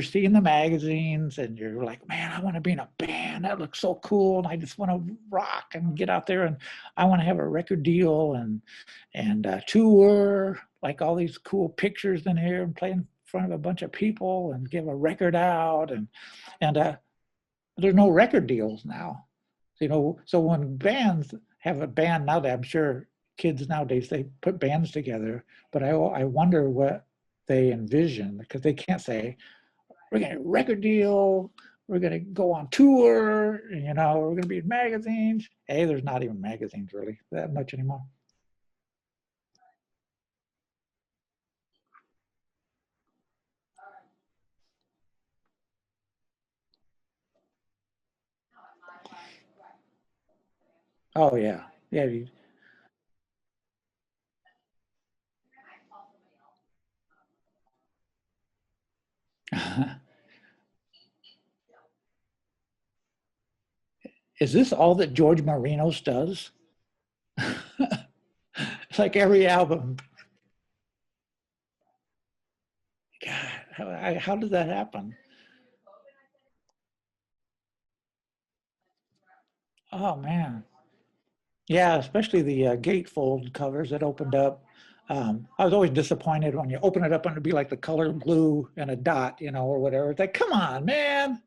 seeing the magazines and you're like, man, I want to be in a band. That looks so cool. And I just want to rock and get out there and I want to have a record deal and tour, like all these cool pictures in here and play in front of a bunch of people and give a record out. And there's no record deals now. So when bands have a band now, that I'm sure kids nowadays, they put bands together, but I wonder what they envision, because they can't say, we're going to get a record deal, we're going to go on tour, we're going to be in magazines. Hey, there's not even magazines really that much anymore. Oh yeah. Yeah. Is this all that George Marinos does? It's like every album. God, how did that happen? Oh man. Yeah, especially the gatefold covers that opened up. I was always disappointed when you open it up and it'd be like the color blue and a dot, or whatever. It's like, come on, man.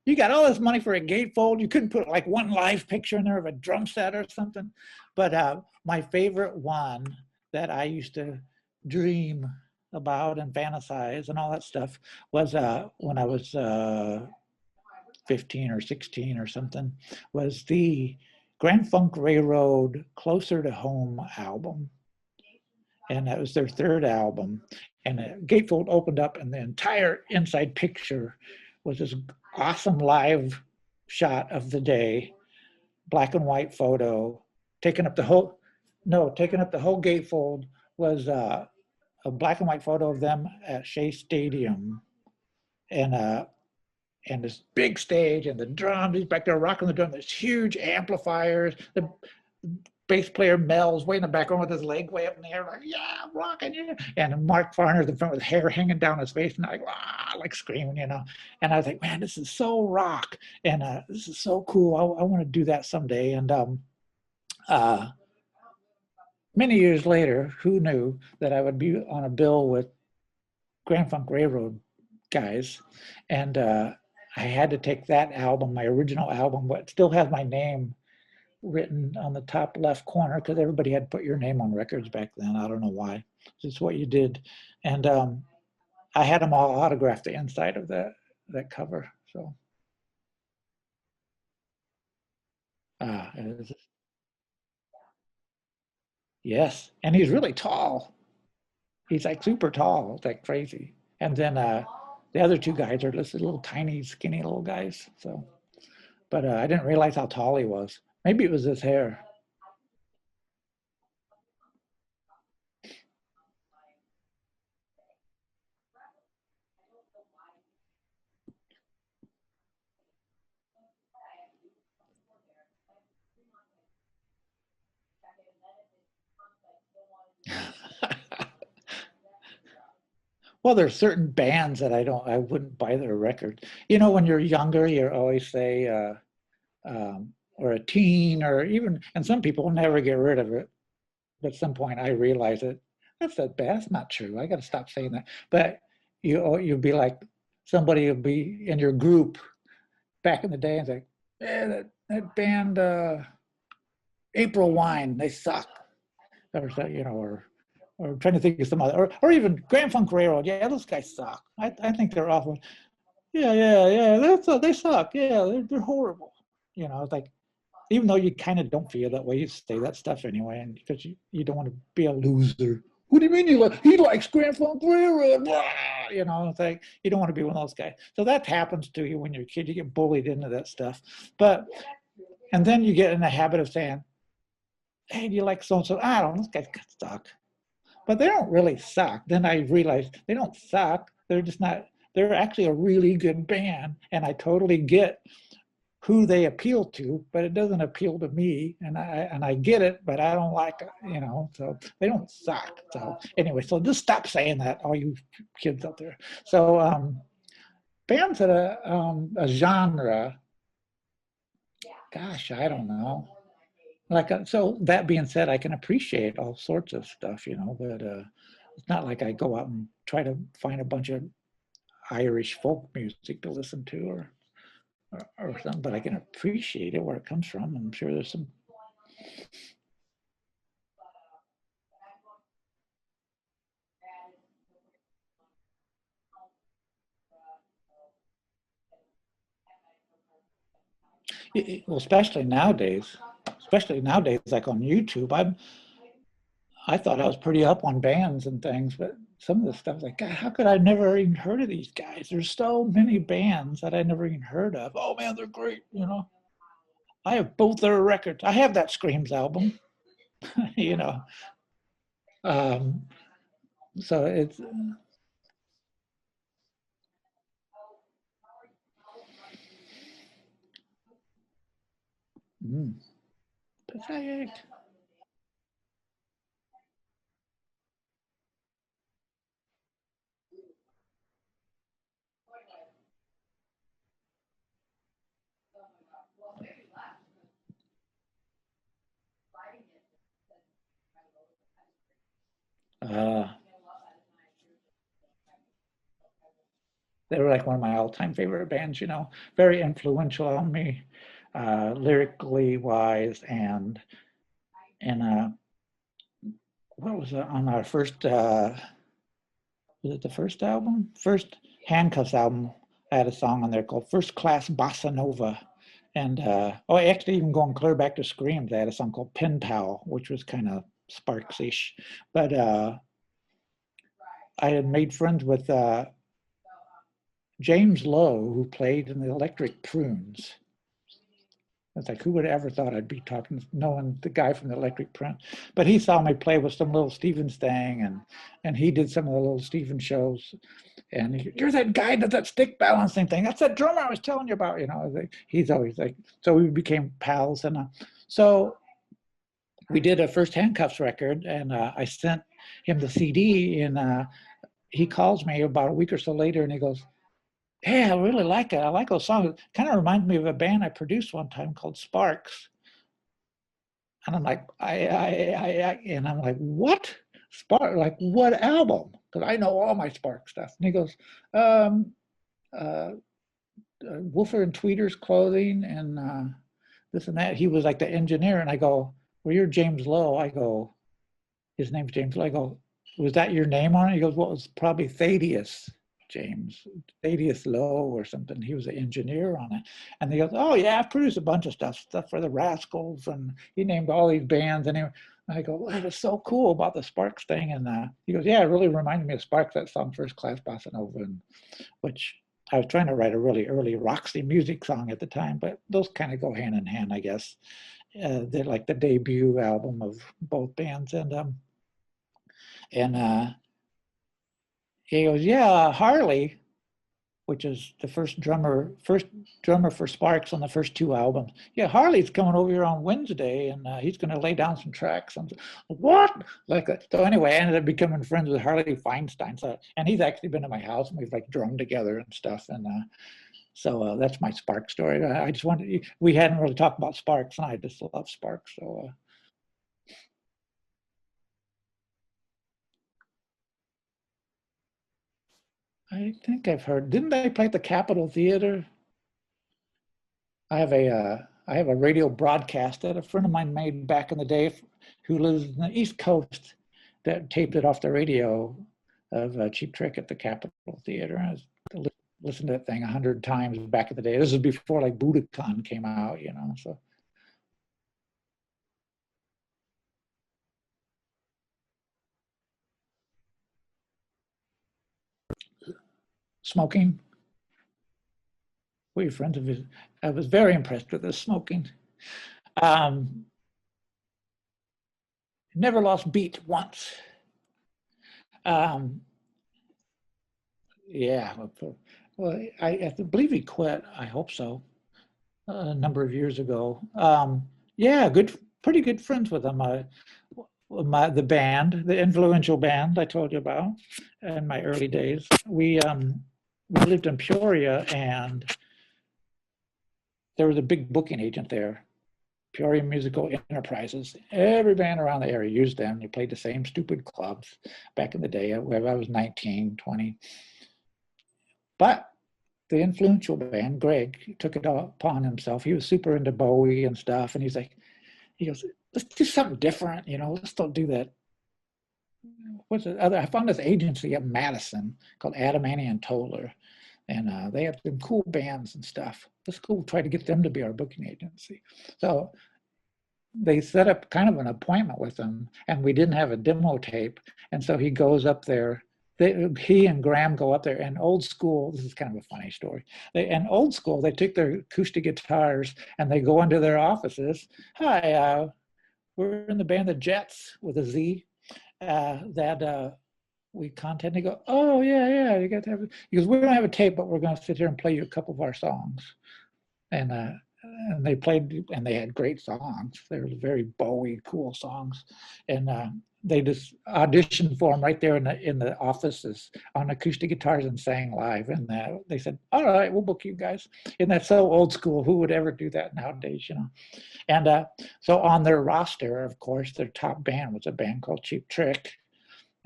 You got all this money for a gatefold. You couldn't put like one live picture in there of a drum set or something. But my favorite one that I used to dream about and fantasize and all that stuff was when I was 15 or 16 or something, was the Grand Funk Railroad Closer to Home album. And that was their third album. And the gatefold opened up, and the entire inside picture was this awesome live shot of the day, black and white photo, taking up the whole, no, taking up the whole gatefold was a black and white photo of them at Shea Stadium. And this big stage and the drums, he's back there rocking the drum, there's huge amplifiers, the bass player Mel's way in the background with his leg way up in the air, like, yeah, I'm rocking, yeah. And Mark Farner's in front with hair hanging down his face and like screaming. And I was like, man, this is so rock. And this is so cool. I want to do that someday. And uh, many years later, who knew that I would be on a bill with Grand Funk Railroad guys. And I had to take that album, my original album, what still has my name written on the top left corner, because everybody had to put your name on records back then. I don't know why. It's what you did. And I had them all autographed the inside of that cover. So uh, yes, and he's really tall. He's like super tall. It's like crazy. And then the other two guys are just little tiny, skinny little guys. So but I didn't realize how tall he was. Maybe it was his hair. Well, there's certain bands that I wouldn't buy their record. You know, when you're younger, you always say, or a teen, or even, and some people never get rid of it. But at some point, I realize that that's not true. I got to stop saying that. But you'll be like, somebody will be in your group back in the day and say, "Yeah, that band, April Wine, they suck," or or I'm trying to think of some other, or even Grand Funk Railroad. Yeah, those guys suck. I think they're awful. Yeah, yeah, yeah. They suck. Yeah, they're horrible. It's like, even though you kind of don't feel that way, you say that stuff anyway, and because you don't want to be a loser. What do you mean he likes Grand Funk Railroad? Blah! It's like you don't want to be one of those guys. So that happens to you when you're a kid. You get bullied into that stuff, and then you get in the habit of saying, "Hey, do you like so and so?" I don't know. Those guys suck, but they don't really suck. Then I realized they don't suck. They're just not. They're actually a really good band, and I totally get who they appeal to, but it doesn't appeal to me, and I get it, but I don't like it. So they don't suck. So anyway, so just stop saying that, all you kids out there. So bands that a genre, gosh, I don't know. Like so that being said, I can appreciate all sorts of stuff, but it's not like I go out and try to find a bunch of Irish folk music to listen to, or something, but I can appreciate it where it comes from. I'm sure there's some. Well, especially nowadays, like on YouTube, I thought I was pretty up on bands and things, but some of the stuff, like, God, how could I never even heard of these guys? There's so many bands that I never even heard of. Oh man, they're great. I have both their records. I have that Screams album. you know. Um, so it's mm, pathetic. Uh, they were like one of my all-time favorite bands. Very influential on me, lyrically wise, and what was it on our first? Was it the first album? First Handcuffs album. I had a song on there called First Class Bossa Nova. And actually, even going clear back to Screams, they had a song called Pen Pal, which was kind of Sparks-ish. But I had made friends with James Lowe, who played in the Electric Prunes. It's like, who would have ever thought I'd be knowing the guy from the Electric Prunes? But he saw me play with some Little Stevens thing, and he did some of the Little Steven shows. And you're that guy that stick balancing thing. That's that drummer I was telling you about. He's always like, so we became pals. And so we did a first Handcuffs record, and I sent him the CD, and he calls me about a week or so later, and he goes, "Hey, I really like it. I like those songs. It kind of reminds me of a band I produced one time called Sparks." And I'm like, and I'm like, "What? Spark? Like what album?" Because I know all my Spark stuff. And he goes, um, uh, Wolfer and Tweeter's Clothing, and this and that. He was like the engineer. And I go, "Well, you're James Lowe." I go, "His name's James Lowe." I go, "Was that your name on it?" He goes, "Well, it was probably Thaddeus James, Thaddeus Lowe or something. He was an engineer on it." And he goes, "Oh yeah, I've produced a bunch of stuff for the Rascals." And he named all these bands. And I go, "Well, that was so cool about the Sparks thing." And he goes, "Yeah, it really reminded me of Sparks, that song First Class Bossa Nova," which I was trying to write a really early Roxy Music song at the time, but those kind of go hand in hand, I guess. They're like the debut album of both bands, and he goes, "Yeah, Harley, which is the first drummer for Sparks on the first two albums. Yeah, Harley's coming over here on Wednesday, and he's going to lay down some tracks." I'm what? So anyway, I ended up becoming friends with Harley Feinstein. So, and he's actually been to my house, and we've like drummed together and stuff. And so that's my Sparks story. I just wanted, we hadn't really talked about Sparks, and I just love Sparks. So I think I've heard. Didn't they play at the Capitol Theater? I have a radio broadcast that a friend of mine made back in the day, who lives in the East Coast, that taped it off the radio of Cheap Trick at the Capitol Theater. I listened to that thing 100 times back in the day. This is before like Budokan came out, you know. So smoking, were you friends of his? I was very impressed with his smoking. Um, Never lost beat once. Um, yeah, well, I believe he quit. I hope so. A number of years ago. Yeah, pretty good friends with him. The band, the influential band I told you about in my early days. We lived in Peoria, and there was a big booking agent there, Peoria Musical Enterprises. Every band around the area used them. They played the same stupid clubs back in the day, where I was 19, 20. But the influential band, Greg, took it upon himself. He was super into Bowie and stuff, and he goes, let's do something different, you know, let's don't do that. What's the other? I found this agency up in Madison called Adamani and Toller, and they have some cool bands and stuff. Let's go try to get them to be our booking agency. So they set up kind of an appointment with him, and we didn't have a demo tape, and so he goes up there. He and Graham go up there, and old school. This is kind of a funny story. And old school, they take their acoustic guitars and they go into their offices. Hi, we're in the band the Jets with a Z. That we contact. They go, oh yeah, you got to have. Because we don't have a tape, but we're going to sit here and play you a couple of our songs. And they played, and they had great songs. They were very Bowie cool songs, and they just auditioned for them right there in the offices on acoustic guitars and sang live. And they said, "All right, we'll book you guys." And that's so old school. Who would ever do that nowadays, you know? And so on their roster, of course, their top band was a band called Cheap Trick,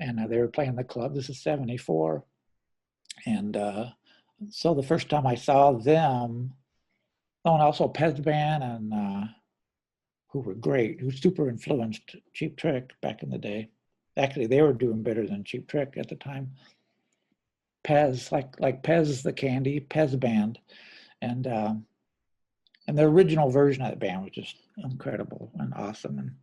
and they were playing the club. This is '74, and so the first time I saw them. Oh, and also Pez Band, and who were great, who super influenced Cheap Trick back in the day. Actually, they were doing better than Cheap Trick at the time. Pez, like Pez the Candy, Pez Band, and and the original version of that band was just incredible and awesome.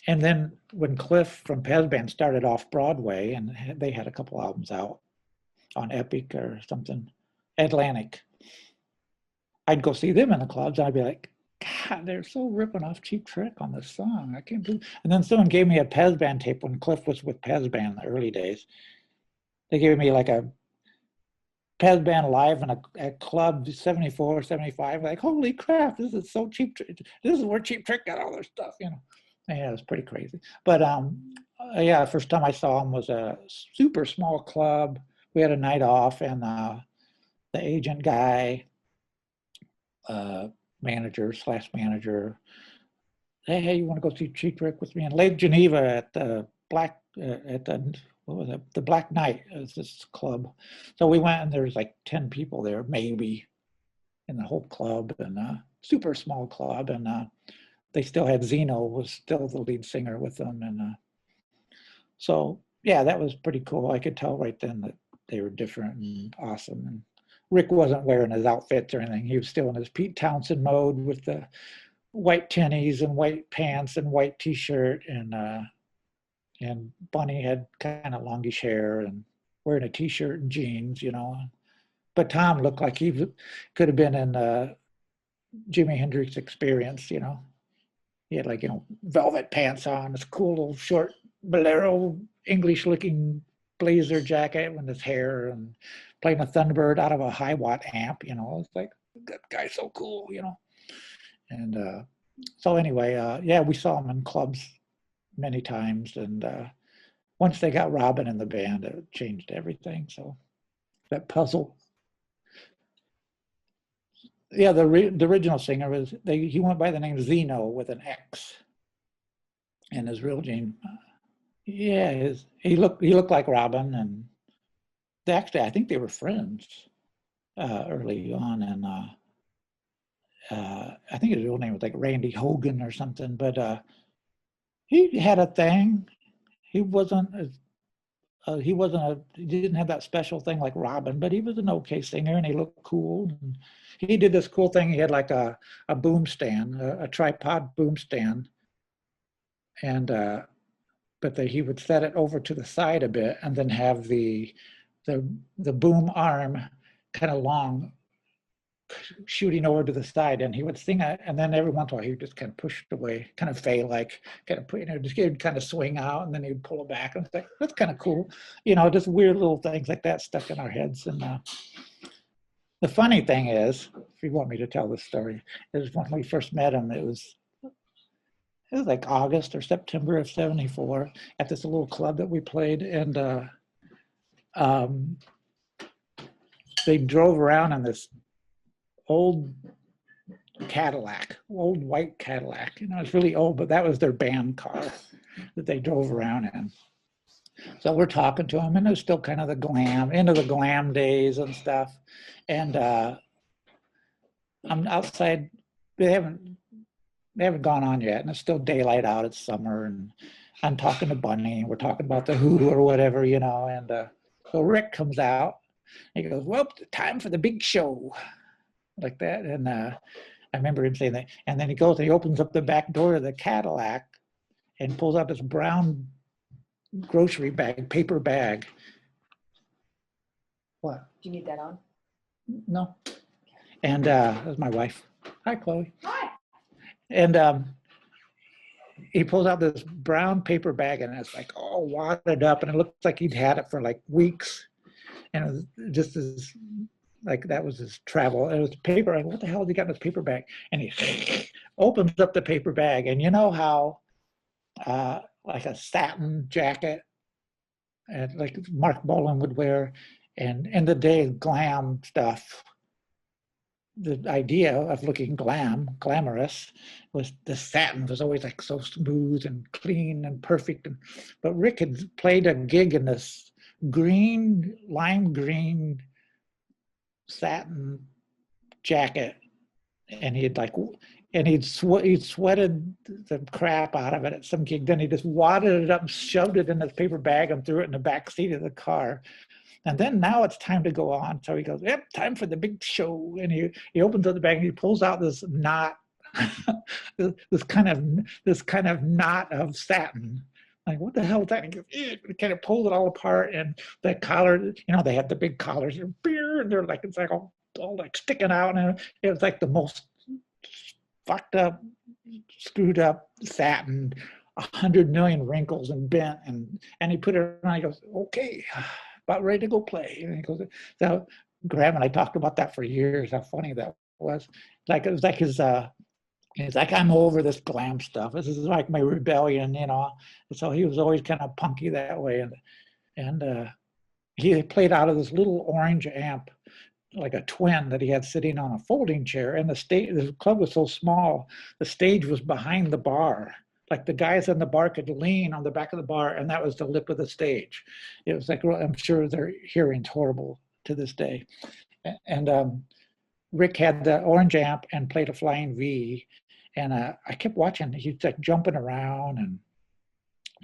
And then when Cliff from Pez Band started off Broadway, and they had a couple albums out on Epic or something, Atlantic, I'd go see them in the clubs, and I'd be like, God, they're so ripping off Cheap Trick on this song. I can't believe. And then someone gave me a Pez Band tape when Cliff was with Pez Band in the early days. They gave me like a Pez Band live in a club 74, 75. Like, holy crap, this is so Cheap Trick. This is where Cheap Trick got all their stuff, you know. Yeah, it was pretty crazy. But yeah, the first time I saw them was a super small club. We had a night off, and the agent guy, uh, manager slash manager, hey, you want to go see Cheap Trick with me in Lake Geneva at the at the what was it? The Black Knight is this club. So we went, and there was like 10 people there, maybe, in the whole club, and super small club. And they still had Zeno was still the lead singer with them. And so, yeah, that was pretty cool. I could tell right then that they were different and awesome. And Rick wasn't wearing his outfits or anything. He was still in his Pete Townsend mode with the white tennies and white pants and white t-shirt, and Bunny had kind of longish hair and wearing a t-shirt and jeans, you know. but Tom looked like he could have been in Jimi Hendrix Experience, you know. He had like, you know, velvet pants on, this cool little short bolero English looking blazer jacket with his hair, and playing a Thunderbird out of a high watt amp, you know. It's like, that guy's so cool, you know. And so anyway, yeah, we saw him in clubs many times. And once they got Robin in the band, it changed everything. So that puzzle. Yeah, the original singer was, he went by the name Zeno with an X, and his real name, yeah, he looked like Robin, and actually I think they were friends early on, and I think his real name was like Randy Hogan or something, but he had a thing. He wasn't he didn't have that special thing like Robin, but he was an okay singer, and he looked cool. And he did this cool thing. He had like a boom stand, a tripod boom stand, and but he would set it over to the side a bit, and then have the boom arm kind of long, shooting over to the side, and he would sing it, and then every once in a while he would just kind of push it away, kind of fade, like kind of put, you know, just he'd kind of swing out, and then he'd pull it back, and it's like, that's kind of cool, you know, just weird little things like that stuck in our heads. And the funny thing is, if you want me to tell this story, is when we first met him, it was like August or September of '74 at this little club that we played, and um, they drove around in this old Cadillac, old white Cadillac. You know, it's really old, but that was their band car that they drove around in. So we're talking to them, and it was still kind of the glam, into the glam days and stuff. And I'm outside. They haven't gone on yet, and it's still daylight out. It's summer, and I'm talking to Bunny, and we're talking about the Who or whatever, you know. And so Rick comes out. And he goes, "Well, time for the big show," like that. And I remember him saying that. And then he goes, he opens up the back door of the Cadillac and pulls out this brown grocery bag, paper bag. What? Do you need that on? No. And that's my wife. Hi, Chloe. Hi. And he pulls out this brown paper bag, and it's like all wadded up, and it looks like he'd had it for like weeks. And it was just as, like, that was his travel. It was paper. Like, what the hell has he got in this paper bag? And he opens up the paper bag, and you know how like a satin jacket, and like Mark Bolan would wear, and in the day glam stuff, the idea of looking glamorous, was the satin was always like so smooth and clean and perfect. And but Rick had played a gig in this lime green satin jacket, and he'd sweated the crap out of it at some gig. Then he just wadded it up and shoved it in his paper bag and threw it in the back seat of the car. And then now it's time to go on. So he goes, "Yep, time for the big show." And he opens up the bag, and he pulls out this knot, this kind of knot of satin. Like, what the hell is that? And he kind of pulls it all apart, and the collar, you know, they had the big collars, and they're like, it's like all like sticking out, and it was like the most fucked up, screwed up satin, 100 million wrinkles and bent, and he put it on. He goes, "Okay, about ready to go play." And he goes, so Graham and I talked about that for years, how funny that was. Like, it was like he's like, "I'm over this glam stuff. This is like my rebellion," you know. So he was always kind of punky that way. And he played out of this little orange amp, like a twin that he had sitting on a folding chair. And the club was so small, the stage was behind the bar. Like, the guys in the bar could lean on the back of the bar, and that was the lip of the stage. It was like, I'm sure their hearing's horrible to this day. And Rick had the orange amp and played a Flying V. And I kept watching. He's like jumping around and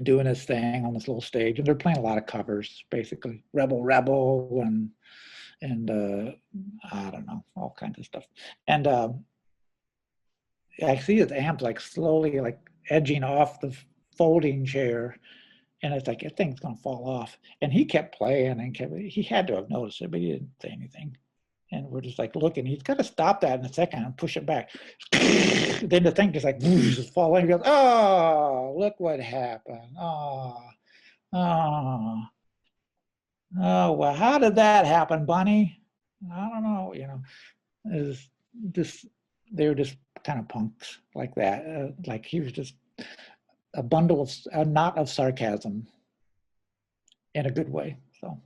doing his thing on this little stage. And they're playing a lot of covers, basically. Rebel Rebel and I don't know, all kinds of stuff. And I see his amp like slowly like edging off the folding chair, and it's like, that thing's gonna fall off. And he kept playing, and he had to have noticed it, but he didn't say anything. And we're just like looking. He's got to stop that in a second and push it back. Then the thing just like just falling. He goes, "Oh, look what happened! Oh, oh, oh. Well, how did that happen, Bunny? I don't know. Is just they were just kind of punks like that. Like he was just a knot of sarcasm in a good way. So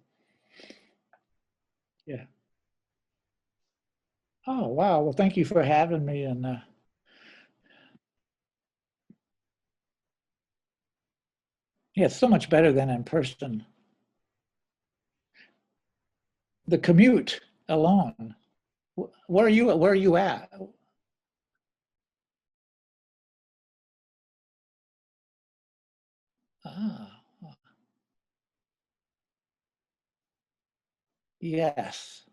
yeah. Oh wow. Well, thank you for having me. And yeah, it's so much better than in person. The commute alone. Where are you? Where are you at? Ah, yes.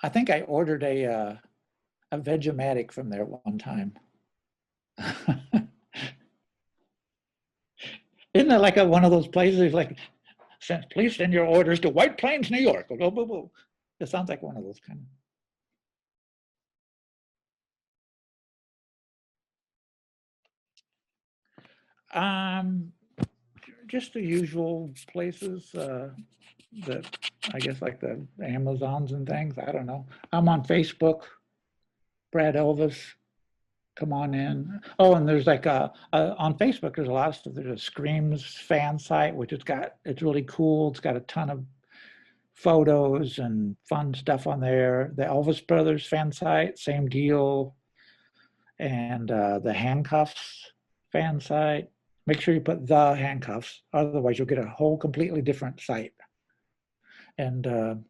I think I ordered a Vegematic from there one time. Isn't it like one of those places like, please send your orders to White Plains, New York. Blah, blah, blah. It sounds like one of those kind of. Just the usual places that I guess like the Amazons and things. I don't know. I'm on Facebook, Brad Elvis. Come on in. Oh, and there's like on Facebook, there's a lot of stuff. There's a Screams fan site, which it's really cool. It's got a ton of photos and fun stuff on there. The Elvis Brothers fan site, same deal. And the Handcuffs fan site. Make sure you put the Handcuffs, otherwise you'll get a whole completely different site. And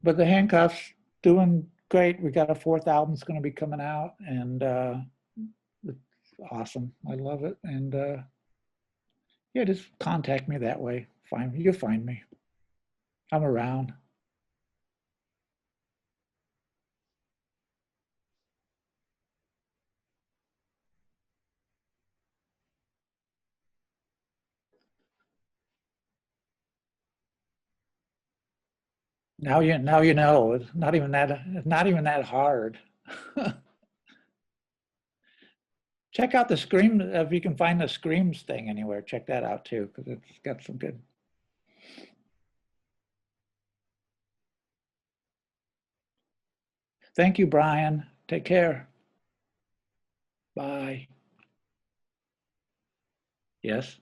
but the Handcuffs doing great. We got a fourth album's going to be coming out, and it's awesome. I love it. And yeah, just contact me that way. You'll find me. I'm around. Now you know. It's not even that hard. Check out the Scream if you can find the Screams thing anywhere. Check that out too, because it's got some good. Thank you, Brian. Take care. Bye. Yes.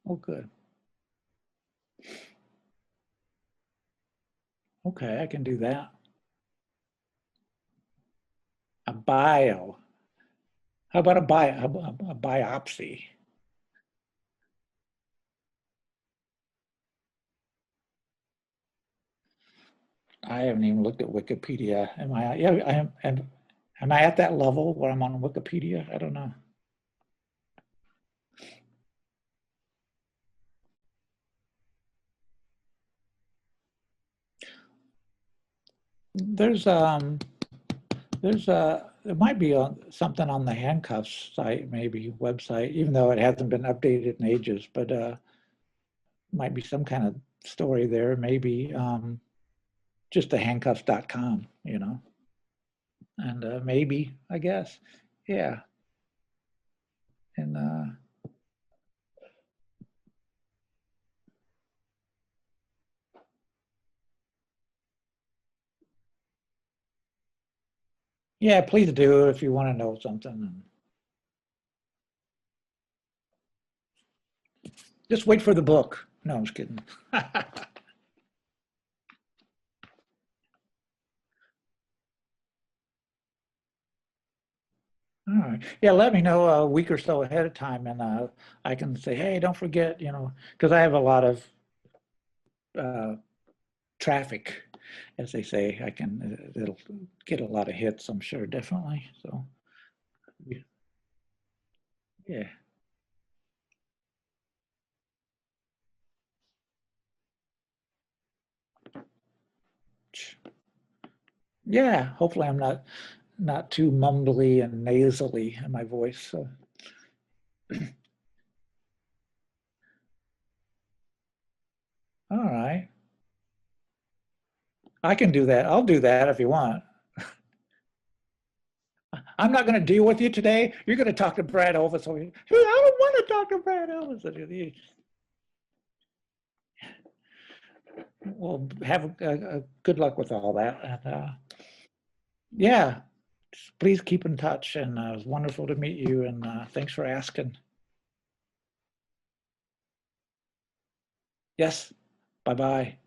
Oh, good. Okay, I can do that. A bio. How about a biopsy? I haven't even looked at Wikipedia. Am I? Yeah, I am. Am I at that level where I'm on Wikipedia? I don't know. There's there might be something on the Handcuffs site, maybe website, even though it hasn't been updated in ages. But might be some kind of story there. Maybe just the handcuffs.com, and maybe I guess, yeah, and yeah, please do if you want to know something. Just wait for the book. No, I'm just kidding. All right. Yeah, let me know a week or so ahead of time, and I can say, hey, don't forget, because I have a lot of uh, traffic, as they say. It'll get a lot of hits, I'm sure, definitely. So, yeah. Yeah, hopefully I'm not too mumbly and nasally in my voice. So. All right. I can do that. I'll do that if you want. I'm not going to deal with you today. You're going to talk to Brad Elvis. I don't want to talk to Brad Elvis. Well, have good luck with all that. And yeah, please keep in touch. And it was wonderful to meet you. And thanks for asking. Yes. Bye bye.